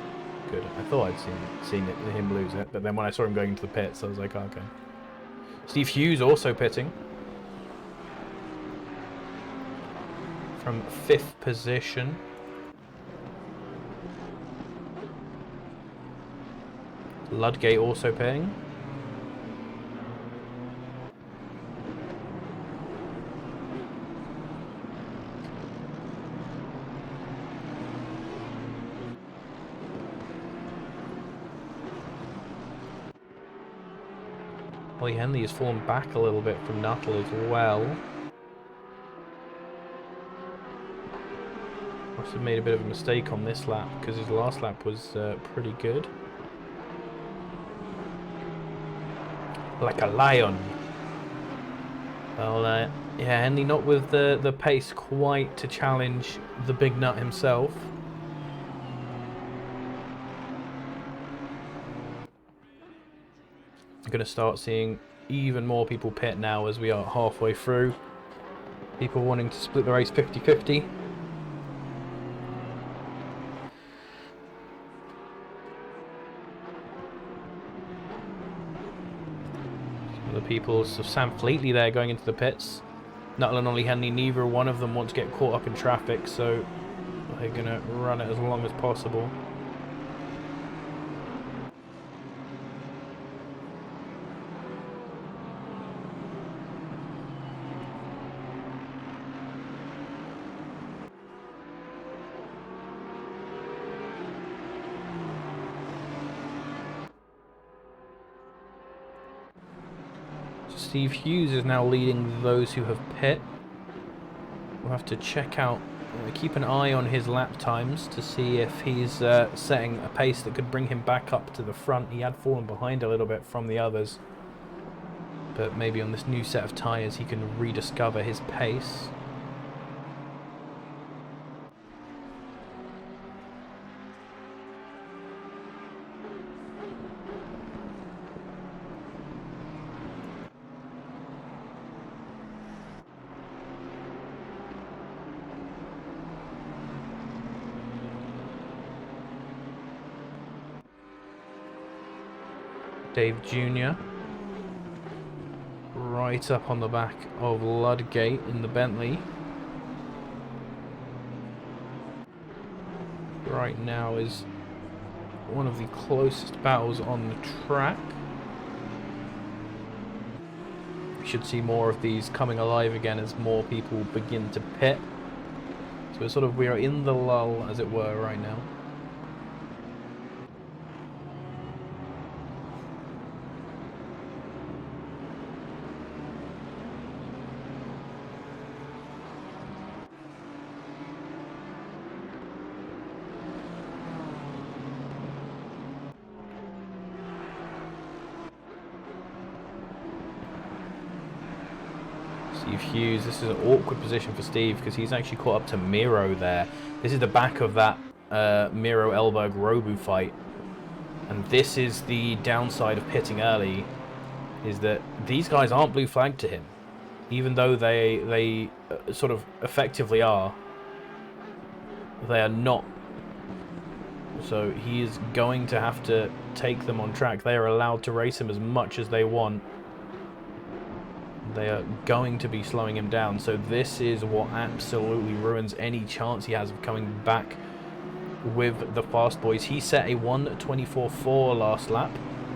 Good. I thought I'd seen him lose it, but then when I saw him going into the pits, I was like, oh, okay. Steve Hughes also pitting. From 5th position. Ludgate also pitting. Ollie Henley has fallen back a little bit from Nuttall as well. Must have made a bit of a mistake on this lap because his last lap was pretty good. Like a lion. Well, yeah, Henley not with the pace quite to challenge the big nut himself. I'm going to start seeing even more people pit now as we are halfway through. People wanting to split the race 50-50. Some of the people, so Sam Fleetley there going into the pits. Nuttall and Ollie Henley, neither one of them want to get caught up in traffic, so they're going to run it as long as possible. Steve Hughes is now leading those who have pit. We'll have to check out, keep an eye on his lap times to see if he's setting a pace that could bring him back up to the front. He had fallen behind a little bit from the others, but maybe on this new set of tyres he can rediscover his pace. Dave Jr. right up on the back of Ludgate in the Bentley. Right now is one of the closest battles on the track. We should see more of these coming alive again as more people begin to pit. So it's sort of, we are in the lull, as it were, right now. Steve Hughes, this is an awkward position for Steve because he's actually caught up to Miro there. This is the back of that Miro Elberg Robu fight, and this is the downside of pitting early, is that these guys aren't blue flagged to him, even though they sort of effectively are. They are not. So he is going to have to take them on track. They are allowed to race him as much as they want. They are going to be slowing him down, so this is what absolutely ruins any chance he has of coming back with the fast boys. He set a 1:24.4 last lap,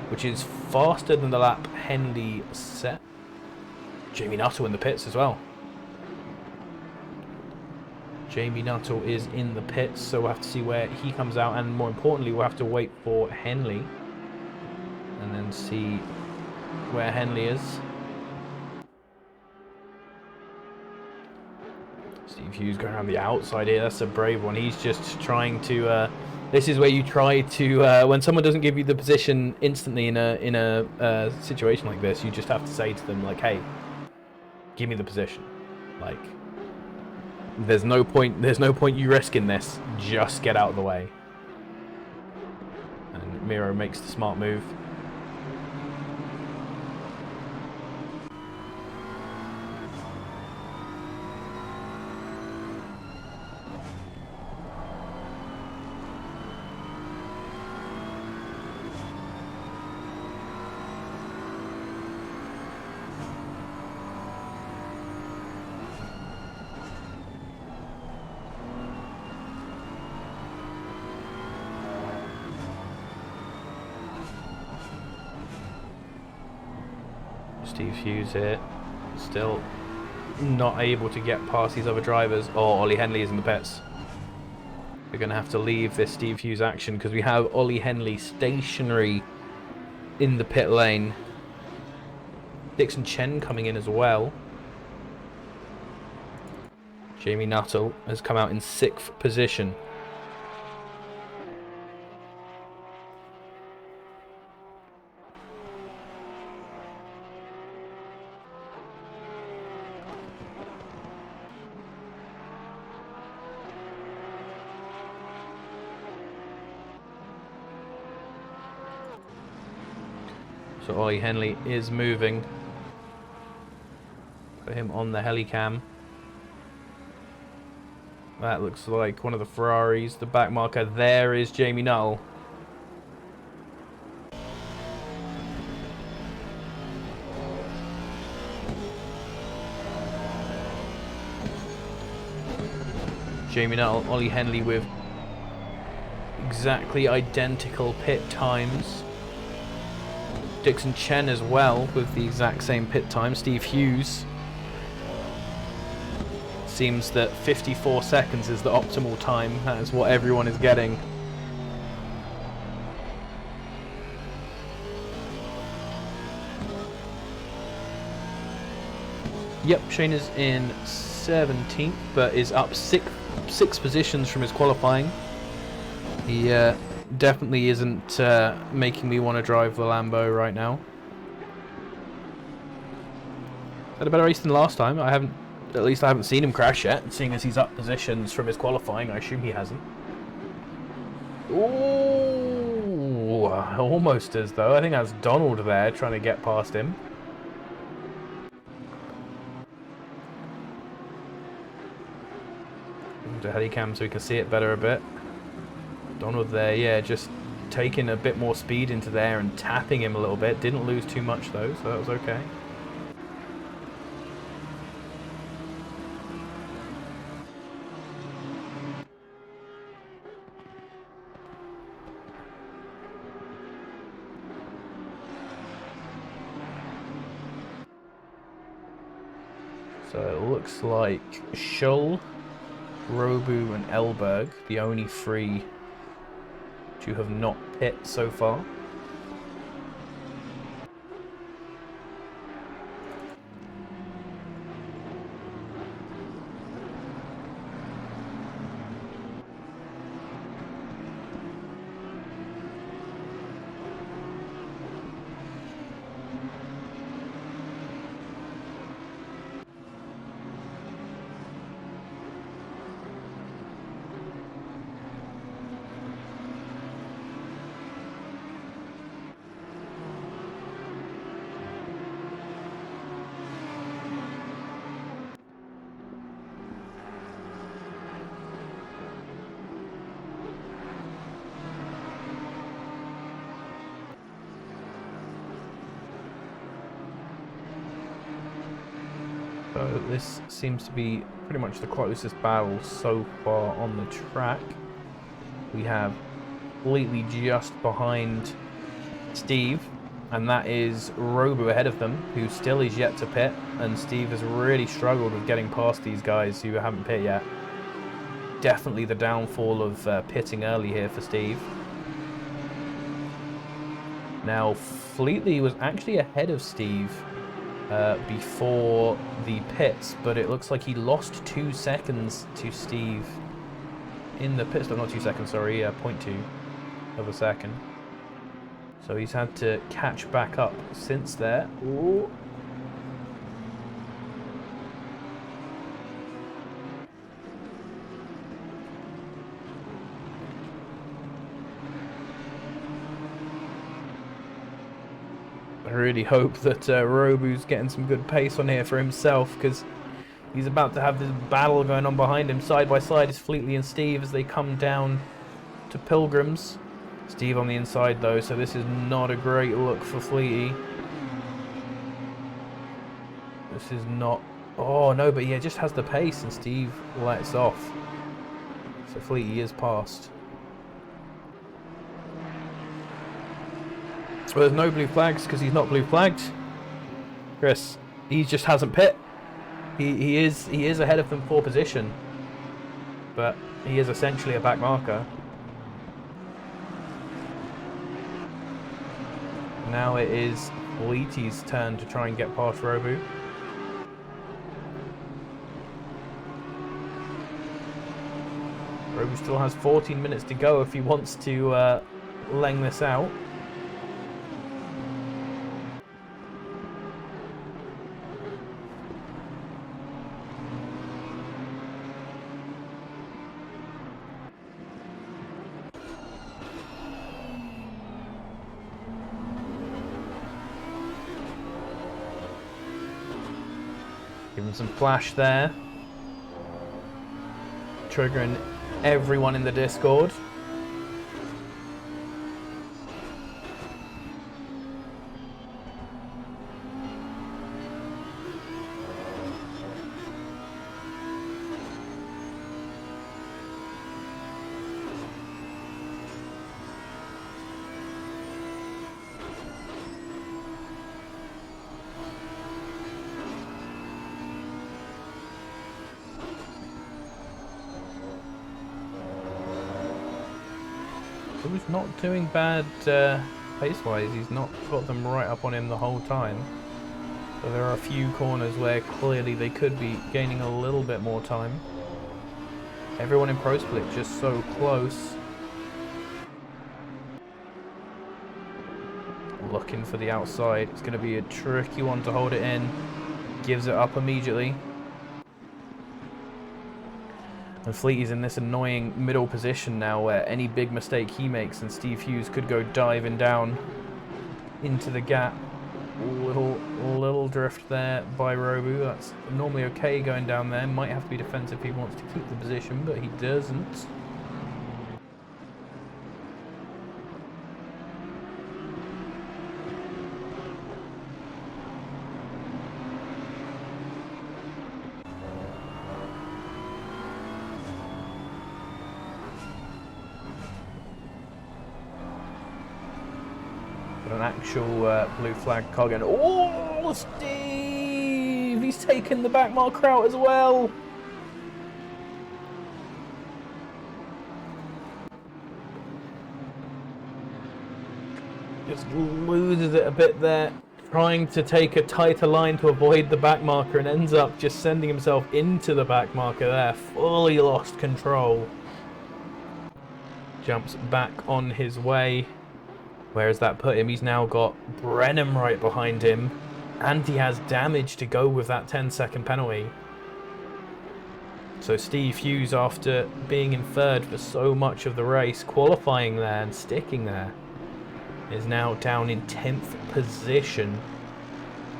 which is faster than the lap Henley set. Jamie Nuttall in the pits as well. Jamie Nuttall is in the pits, so we'll have to see where he comes out, and more importantly, we'll have to wait for Henley and then see where Henley is. Steve Hughes going around the outside here. That's a brave one. He's just trying to. This is where you try to. When someone doesn't give you the position instantly in a situation like this, you just have to say to them like, "Hey, give me the position." Like, there's no point. There's no point you risking this. Just get out of the way. And Miro makes the smart move. Steve Hughes here, still not able to get past these other drivers. Oh, Ollie Henley is in the pits. We're going to have to leave this Steve Hughes action because we have Ollie Henley stationary in the pit lane. Dixon Chen coming in as well. Jamie Nuttall has come out in 6th position. So Ollie Henley is moving. Put him on the helicam. That looks like one of the Ferraris. The back marker there is Jamie Nuttall. Jamie Nuttall, Ollie Henley with exactly identical pit times. Dixon Chen as well with the exact same pit time. Steve Hughes. Seems that 54 seconds is the optimal time. That is what everyone is getting. Yep, Shane is in 17th, but is up six positions from his qualifying. He definitely isn't making me want to drive the Lambo right now. Had a better race than last time. At least I haven't seen him crash yet, seeing as he's up positions from his qualifying. I assume he hasn't. Ooh, almost as though. I think that's Donald there trying to get past him. The helicam so we can see it better a bit. Donald there, yeah, just taking a bit more speed into there and tapping him a little bit. Didn't lose too much though, so that was okay. So it looks like Schull, Robu and Elberg, the only 3 to have not pit so far. So this seems to be pretty much the closest battle so far on the track. We have completely just behind Steve, and that is Robu ahead of them, who still is yet to pit, and Steve has really struggled with getting past these guys who haven't pit yet. Definitely the downfall of pitting early here for Steve. Now, Fleetly was actually ahead of Steve before the pits, but it looks like he lost 2 seconds to Steve in the pit stop. Not 2 seconds, sorry, 0.2 of a second. So he's had to catch back up since there. Ooh. I really hope that Robu's getting some good pace on here for himself, because he's about to have this battle going on behind him. Side by side is Fleetly and Steve as they come down to Pilgrims. Steve on the inside though, so this is not a great look for Fleety. This is not... Oh no, but yeah, just has the pace and Steve lets off. So Fleety is past. Well, there's no blue flags because he's not blue flagged. Chris, he just hasn't pit. He is ahead of them for position, but he is essentially a back marker. Now it is Bleaty's turn to try and get past Robu. Robu still has 14 minutes to go if he wants to leng this out. Give him some flash there. Triggering everyone in the Discord. Who's not doing bad pace-wise. He's not got them right up on him the whole time. But there are a few corners where clearly they could be gaining a little bit more time. Everyone in Pro Split just so close. Looking for the outside. It's going to be a tricky one to hold it in. Gives it up immediately. And Fleety's in this annoying middle position now where any big mistake he makes and Steve Hughes could go diving down into the gap. Little drift there by Robu. That's normally okay going down there. Might have to be defensive if he wants to keep the position, but he doesn't. An actual blue flag cog and oh, Steve! He's taken the back marker out as well. Just loses it a bit there, trying to take a tighter line to avoid the back marker and ends up just sending himself into the back marker there. Fully lost control. Jumps back on his way. Where has that put him? He's now got Brennan right behind him. And he has damage to go with that 10-second penalty. So Steve Hughes, after being in third for so much of the race, qualifying there and sticking there, is now down in 10th position.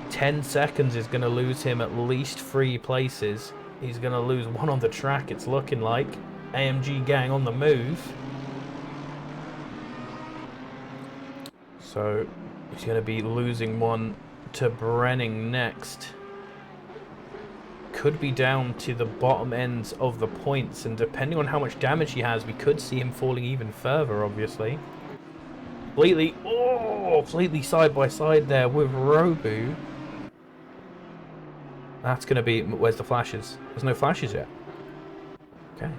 10 seconds is going to lose him at least 3 places. He's going to lose 1 on the track, it's looking like. AMG gang on the move. So he's going to be losing 1 to Brenning next. Could be down to the bottom ends of the points, and depending on how much damage he has, we could see him falling even further, obviously. Completely side by side there with Robu. That's going to be... Where's the flashes? There's no flashes yet. Okay,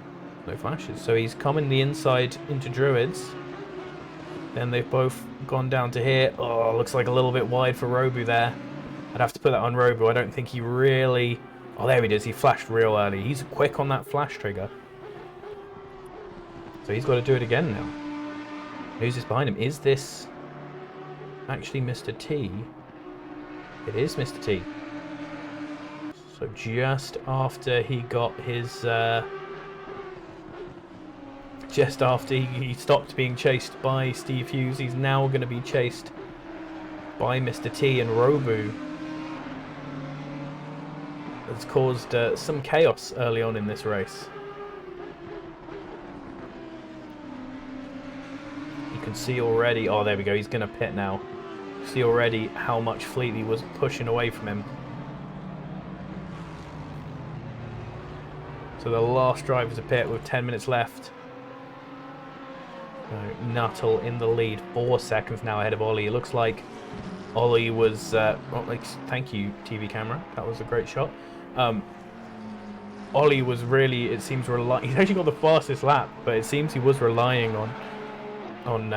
no flashes. So he's coming the inside into Druids. Then they've both gone down to here. Oh, looks like a little bit wide for Robu there. I'd have to put that on Robu. I don't think he really... Oh, there he is. He flashed real early. He's quick on that flash trigger. So he's got to do it again now. Who's this behind him? Is this actually Mr. T? It is Mr. T. So just after he got his... just after he stopped being chased by Steve Hughes, he's now going to be chased by Mr. T, and Robu has caused some chaos early on in this race. You can see already... Oh, there we go. He's going to pit now. See already how much Fleety was pushing away from him. So the last driver to pit with 10 minutes left. Nuttall in the lead, 4 seconds now ahead of Ollie. It looks like Ollie was... thank you, TV camera. That was a great shot. Ollie was really, it seems, he's actually got the fastest lap, but it seems he was relying on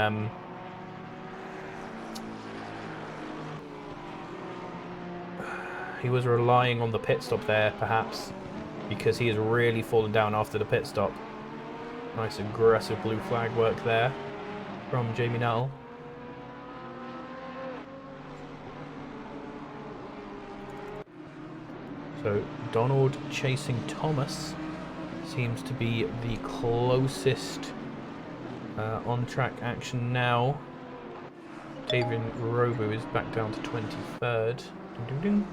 He was relying on the pit stop there, perhaps, because he has really fallen down after the pit stop. Nice aggressive blue flag work there from Jamie Nuttall. So Donald chasing Thomas seems to be the closest on-track action now. Davian Robo is back down to 23rd. Ding, ding, ding.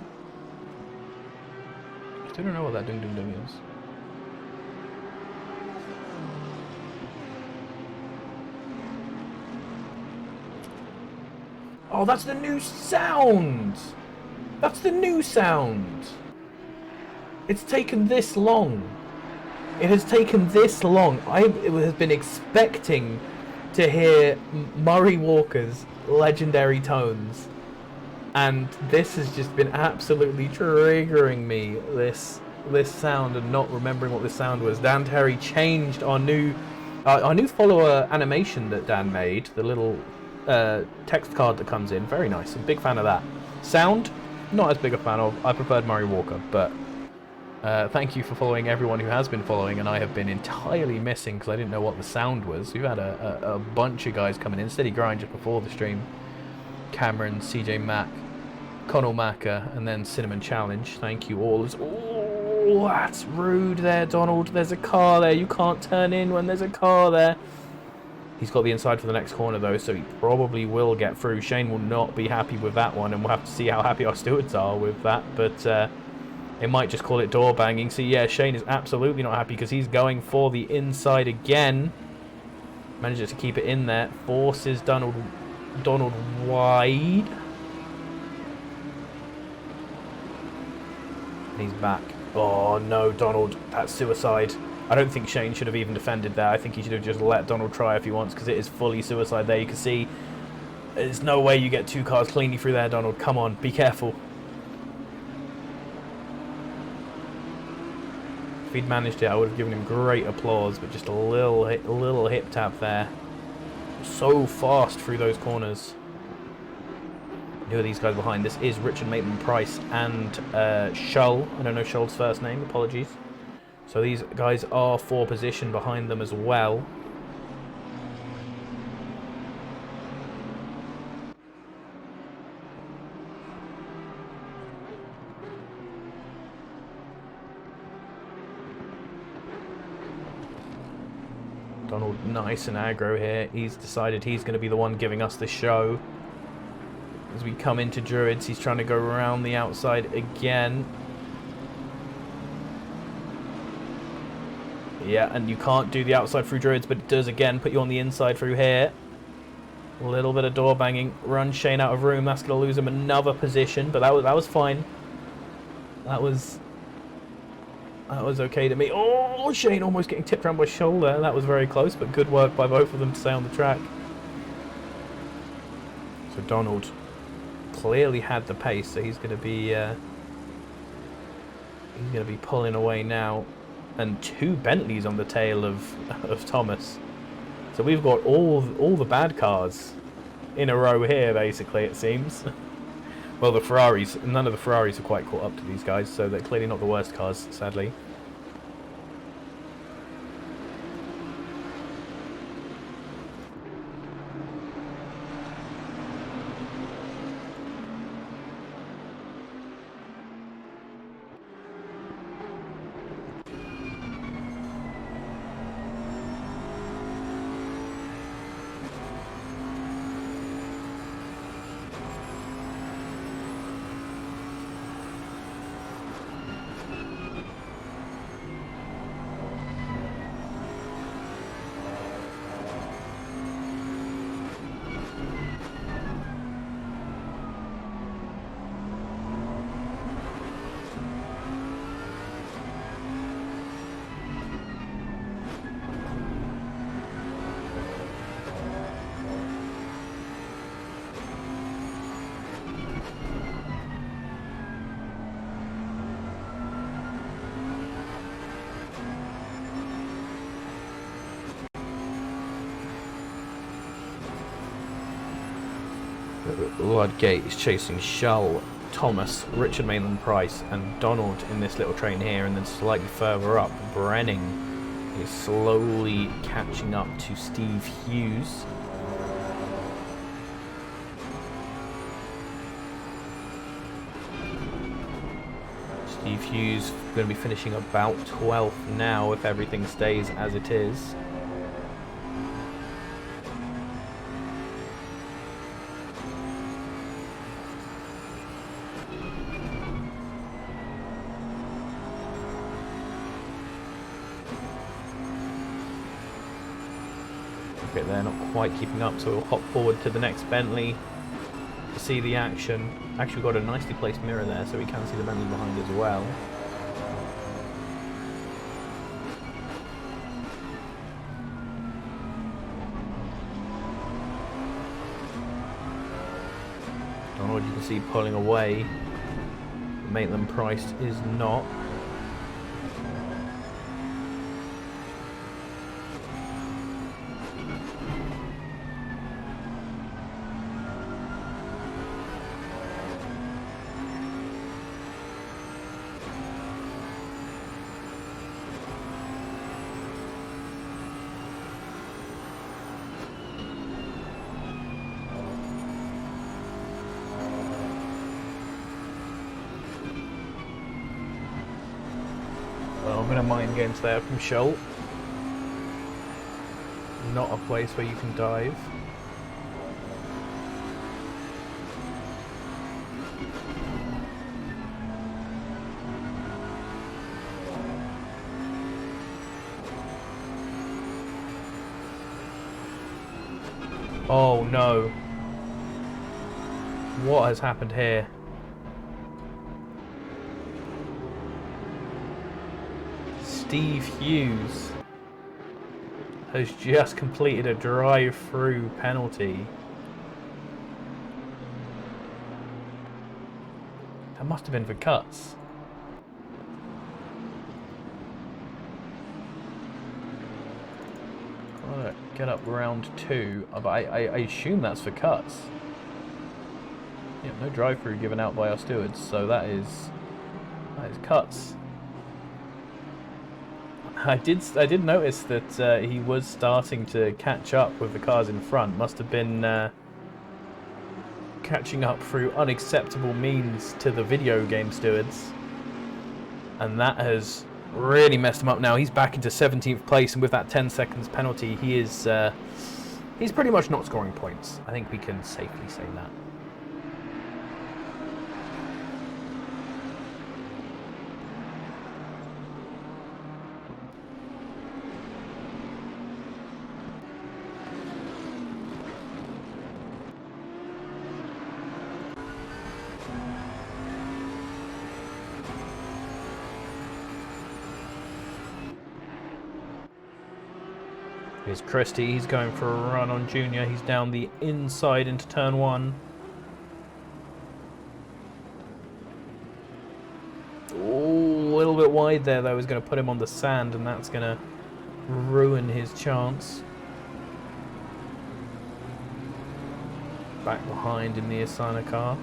Still don't know what that ding ding ding is. Oh, that's the new sound! That's the new sound! It's taken this long. It has taken this long. I have been expecting to hear Murray Walker's legendary tones, and this has just been absolutely triggering me, this sound, and not remembering what this sound was. Dan Terry changed our new follower animation that Dan made, the little text card that comes in. Very nice. I'm a big fan of that. Sound, not as big a fan of. I preferred Murray Walker, but thank you for following everyone who has been following, and I have been entirely missing because I didn't know what the sound was. We've had a bunch of guys coming in. Steady Grind just before the stream. Cameron, CJ Mack, Connell Macker, and then Cinnamon Challenge. Thank you all. Oh, that's rude there, Donald. There's a car there. You can't turn in when there's a car there. He's got the inside for the next corner, though, so he probably will get through. Shane will not be happy with that one, and we'll have to see how happy our stewards are with that, but they might just call it door banging. So, yeah, Shane is absolutely not happy because he's going for the inside again. Manages to keep it in there. Forces Donald wide. And he's back. Oh, no, Donald. That's suicide. I don't think Shane should have even defended there. I think he should have just let Donald try if he wants, because it is fully suicide there. You can see there's no way you get two cars cleanly through there, Donald. Come on, be careful. If he'd managed it, I would have given him great applause, but just a little hip tap there. So fast through those corners. Who are these guys behind? This is Richard Maitland-Price and Shull. I don't know Shull's first name, apologies. So these guys are for position behind them as well. Donald nice and aggro here. He's decided he's going to be the one giving us the show. As we come into Druids, he's trying to go around the outside again. Yeah, and you can't do the outside through Druids, but it does again put you on the inside through here. A little bit of door banging. Run Shane out of room. That's going to lose him another position, but that was fine. That was okay to me. Oh, Shane almost getting tipped around by shoulder. That was very close, but good work by both of them to stay on the track. So Donald clearly had the pace, so he's going to be pulling away now. And two Bentleys on the tail of Thomas. So we've got all the bad cars in a row here, basically, it seems. Well, the Ferraris, none of the Ferraris are quite caught up to these guys, so they're clearly not the worst cars, sadly. Ludgate is chasing Shull Thomas, Richard Maitland Price, and Donald in this little train here, and then slightly further up, Brenning is slowly catching up to Steve Hughes. Steve Hughes going to be finishing about 12th now if everything stays as it is. Okay, they're not quite keeping up, so we'll hop forward to the next Bentley to see the action. Actually, we've got a nicely placed mirror there, so we can see the Bentley behind as well. Donald, you can see pulling away. Maitland Price is not. Well, I'm going to mind games there from Schull. Not a place where you can dive. Oh no. What has happened here? Steve Hughes has just completed a drive-through penalty. That must have been for cuts. Gotta get up round 2, but I assume that's for cuts. Yeah, no drive-through given out by our stewards, so that is cuts. I did notice that he was starting to catch up with the cars in front. Must have been catching up through unacceptable means to the video game stewards, and that has really messed him up. Now he's back into 17th place, and with that 10 seconds penalty, he's pretty much not scoring points. I think we can safely say that. Here's Christie, he's going for a run on Junior. He's down the inside into turn 1. Oh, a little bit wide there though. Is going to put him on the sand, and that's going to ruin his chance. Back behind in the Asana car.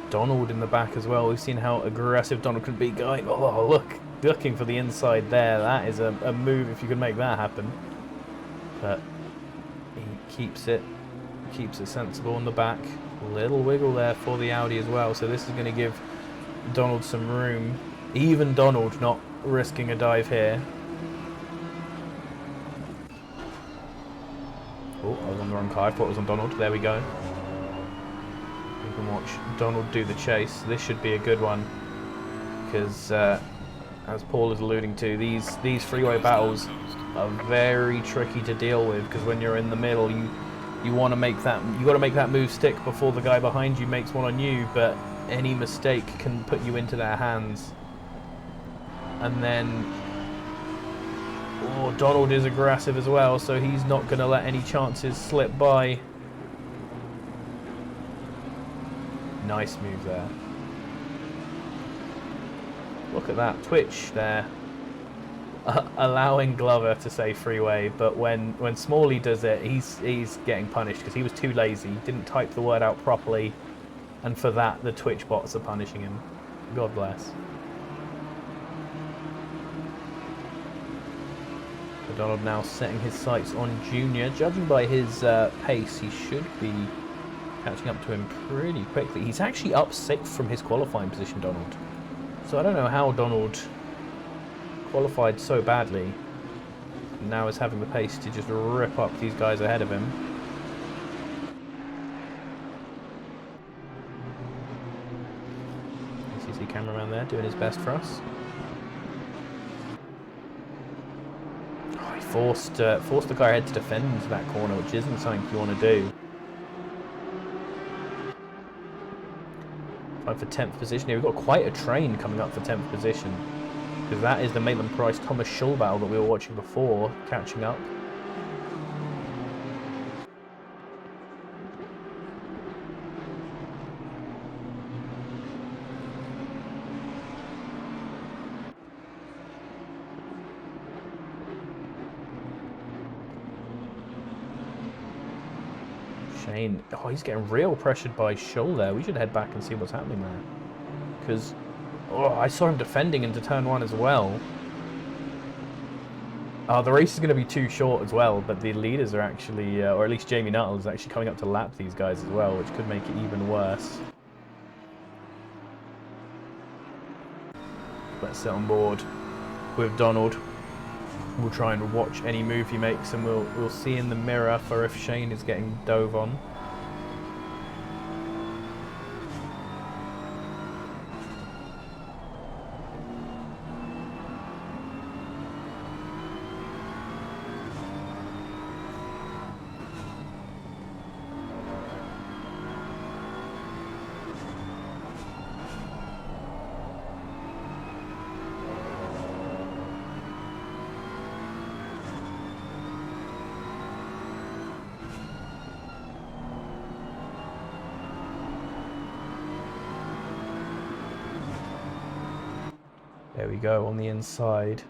Donald in the back as well. We've seen how aggressive Donald can be going. Oh, look, looking for the inside there. That is a move if you can make that happen. But he keeps it sensible in the back. Little wiggle there for the Audi as well. So this is going to give Donald some room. Even Donald not risking a dive here. Oh, I was on the wrong car. I thought it was on Donald. There we go. You can watch Donald do the chase. This should be a good one because, as Paul is alluding to, these freeway battles are very tricky to deal with because when you're in the middle, you want to make that move stick before the guy behind you makes one on you. But any mistake can put you into their hands, and then Oh, Donald is aggressive as well, so he's not going to let any chances slip by. Nice move there. Look at that twitch there. Allowing Glover to say freeway, but when Smalley does it, he's getting punished because he was too lazy, didn't type the word out properly, and for that the Twitch bots are punishing him. God bless. Donald now setting his sights on Junior. Judging by his pace, he should be catching up to him pretty quickly. He's actually up 6th from his qualifying position, Donald. So I don't know how Donald qualified so badly. Now is having the pace to just rip up these guys ahead of him. ACC cameraman there doing his best for us. Forced the guy ahead to defend that corner, which isn't something you want to do. Fight for 10th position here. We've got quite a train coming up for 10th position, because that is the Maitland Price Thomas Schull battle that we were watching before catching up. Shane, oh, he's getting real pressured by Schull there. We should head back and see what's happening there. Because, oh, I saw him defending into turn 1 as well. The race is going to be too short as well, but the leaders are actually, or at least Jamie Nuttall is actually coming up to lap these guys as well, which could make it even worse. Let's sit on board with Donald. We'll try and watch any move he makes, and we'll see in the mirror for if Shane is getting dove on. There we go, on the inside.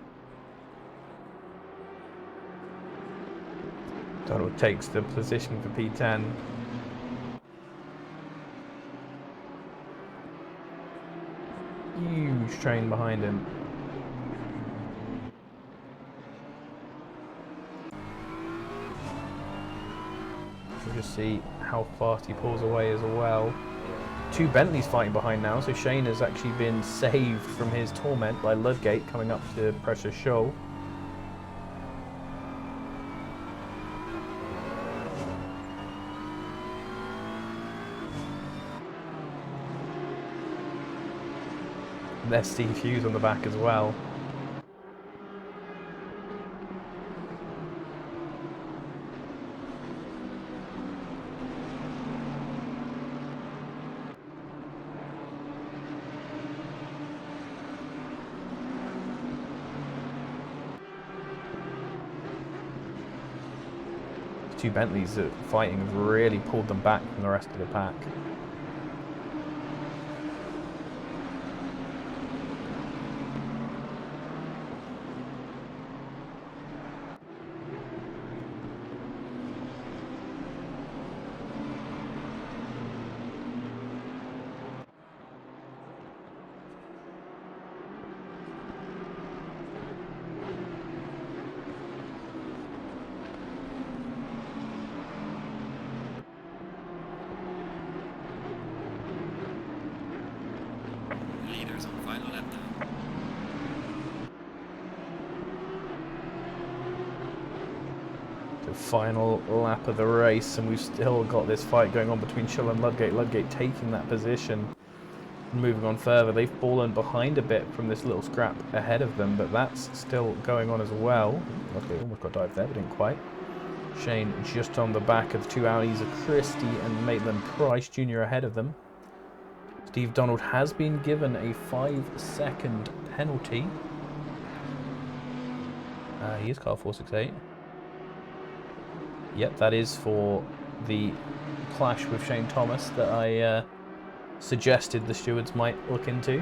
Donald takes the position for P10. Huge train behind him. We'll just see how fast he pulls away as well. 2 Bentleys fighting behind now, so Shane has actually been saved from his torment by Ludgate coming up to pressure Schull. And there's Steve Hughes on the back as well. Two Bentleys fighting have really pulled them back from the rest of the pack. Final lap of the race, and we've still got this fight going on between Schull and Ludgate. Ludgate taking that position and moving on further. They've fallen behind a bit from this little scrap ahead of them, but that's still going on as well. Ludgate almost got dived there, but didn't quite. Shane just on the back of 2 Audis of Christie and Maitland Price Jr. ahead of them. Steve Donald has been given a 5-second penalty. He is car 468. Yep, that is for the clash with Shane Thomas that I suggested the stewards might look into.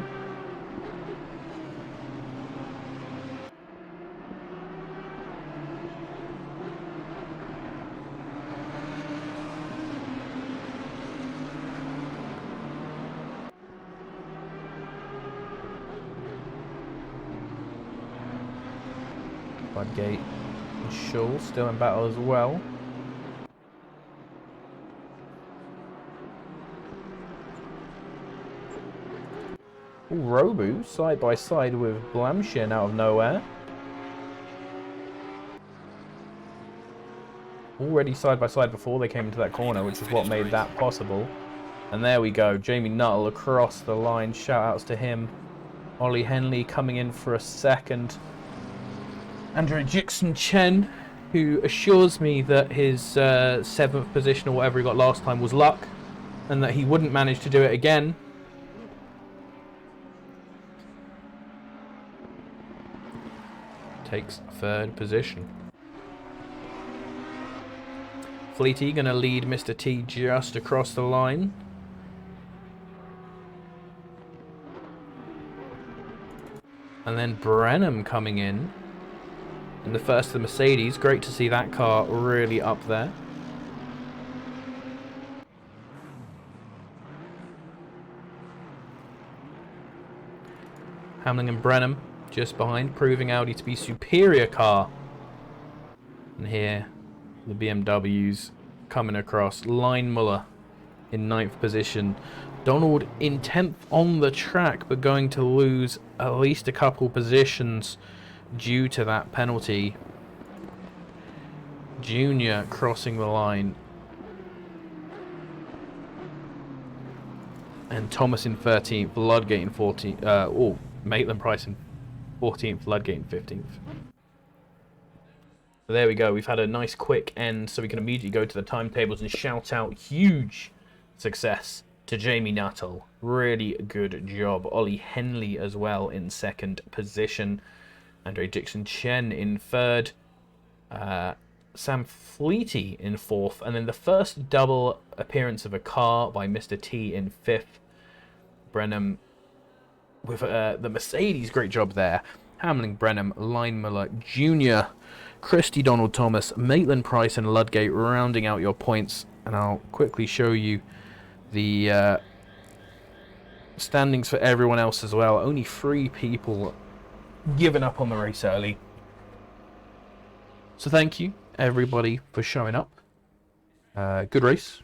Budgate and Schull still in battle as well. Ooh, Robu side by side with Blamshin out of nowhere. Already side by side before they came into that corner, which is what made that possible. And there we go, Jamie Nuttall across the line. Shout outs to him. Ollie Henley coming in for a second. Andrew Jixon Chen, who assures me that his 7th position or whatever he got last time was luck, and that he wouldn't manage to do it again. Takes 3rd position. Fleety going to lead Mr. T just across the line. And then Brenham coming in the first of the Mercedes. Great to see that car really up there. Hamlin and Brenham just behind, proving Audi to be superior car. And here, the BMWs coming across. Line Muller in 9th position. Donald in 10th on the track, but going to lose at least a couple positions due to that penalty. Junior crossing the line. And Thomas in 13th, Ludgate in 14th. Maitland Price in 14th, Ludgate in 15th. So there we go. We've had a nice quick end, so we can immediately go to the timetables and shout out huge success to Jamie Nuttall. Really good job. Ollie Henley as well in 2nd position. Andre Dixon Chen in 3rd. Sam Fleety in 4th. And then the first double appearance of a car by Mr. T in 5th. Brenham with the Mercedes. Great job there. Hamlin, Brenham, Linemuller Jr., Christy Donald Thomas, Maitland Price and Ludgate rounding out your points. And I'll quickly show you the standings for everyone else as well. Only 3 people given up on the race early. So thank you everybody for showing up. Good race.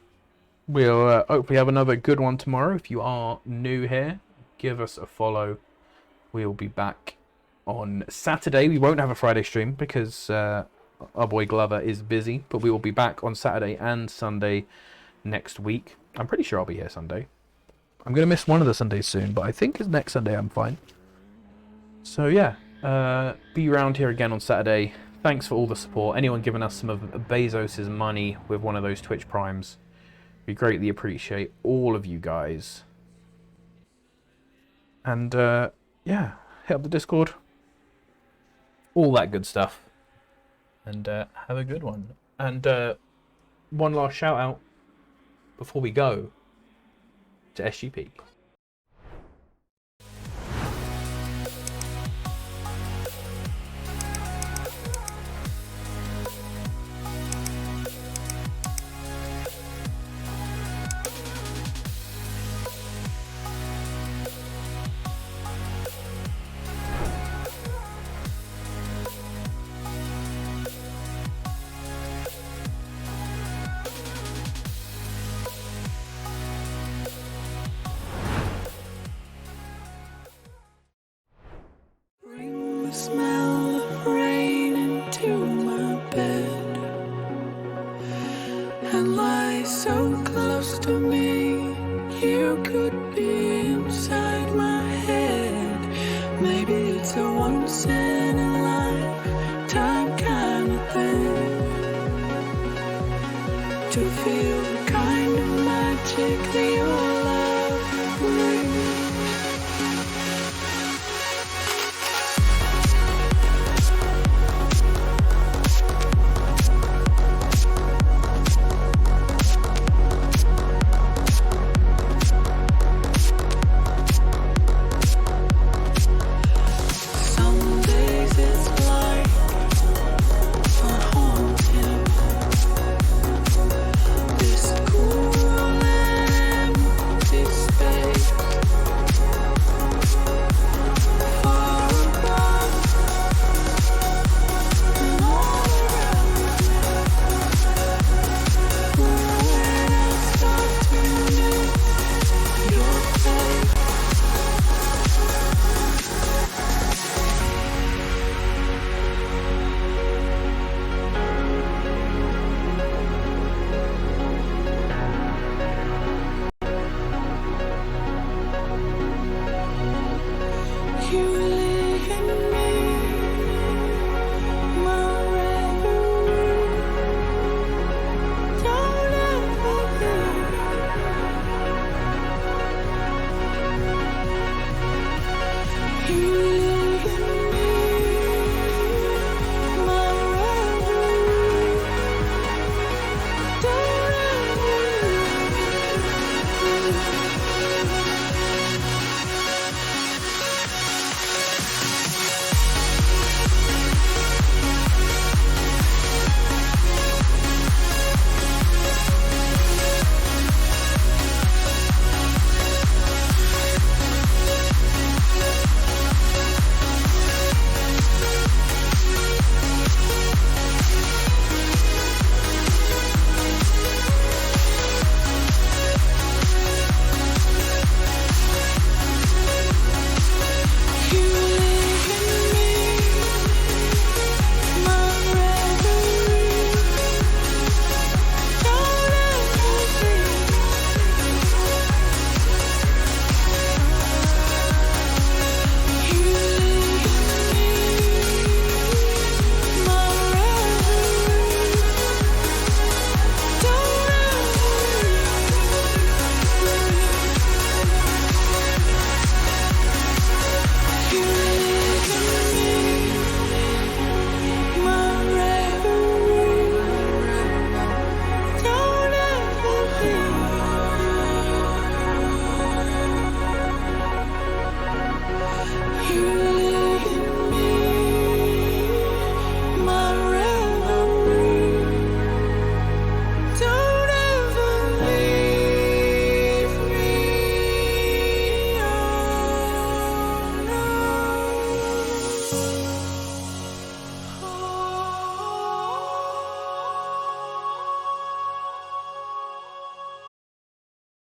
We'll hopefully have another good one tomorrow. If you are new here, give us a follow. We'll be back on Saturday. We won't have a Friday stream because our boy Glover is busy, but we will be back on Saturday and Sunday next week. I'm pretty sure I'll be here Sunday. I'm going to miss one of the Sundays soon, but I think it's next Sunday I'm fine. So yeah, be around here again on Saturday. Thanks for all the support. Anyone giving us some of Bezos' money with one of those Twitch Primes, we greatly appreciate all of you guys. And yeah, hit up the Discord. All that good stuff. And have a good one. And one last shout out before we go to SGP. Smell of rain into my bed and lie so close to me. You could be inside my head. Maybe it's a once in a lifetime kind of thing to feel the kind of magic that your love brings. to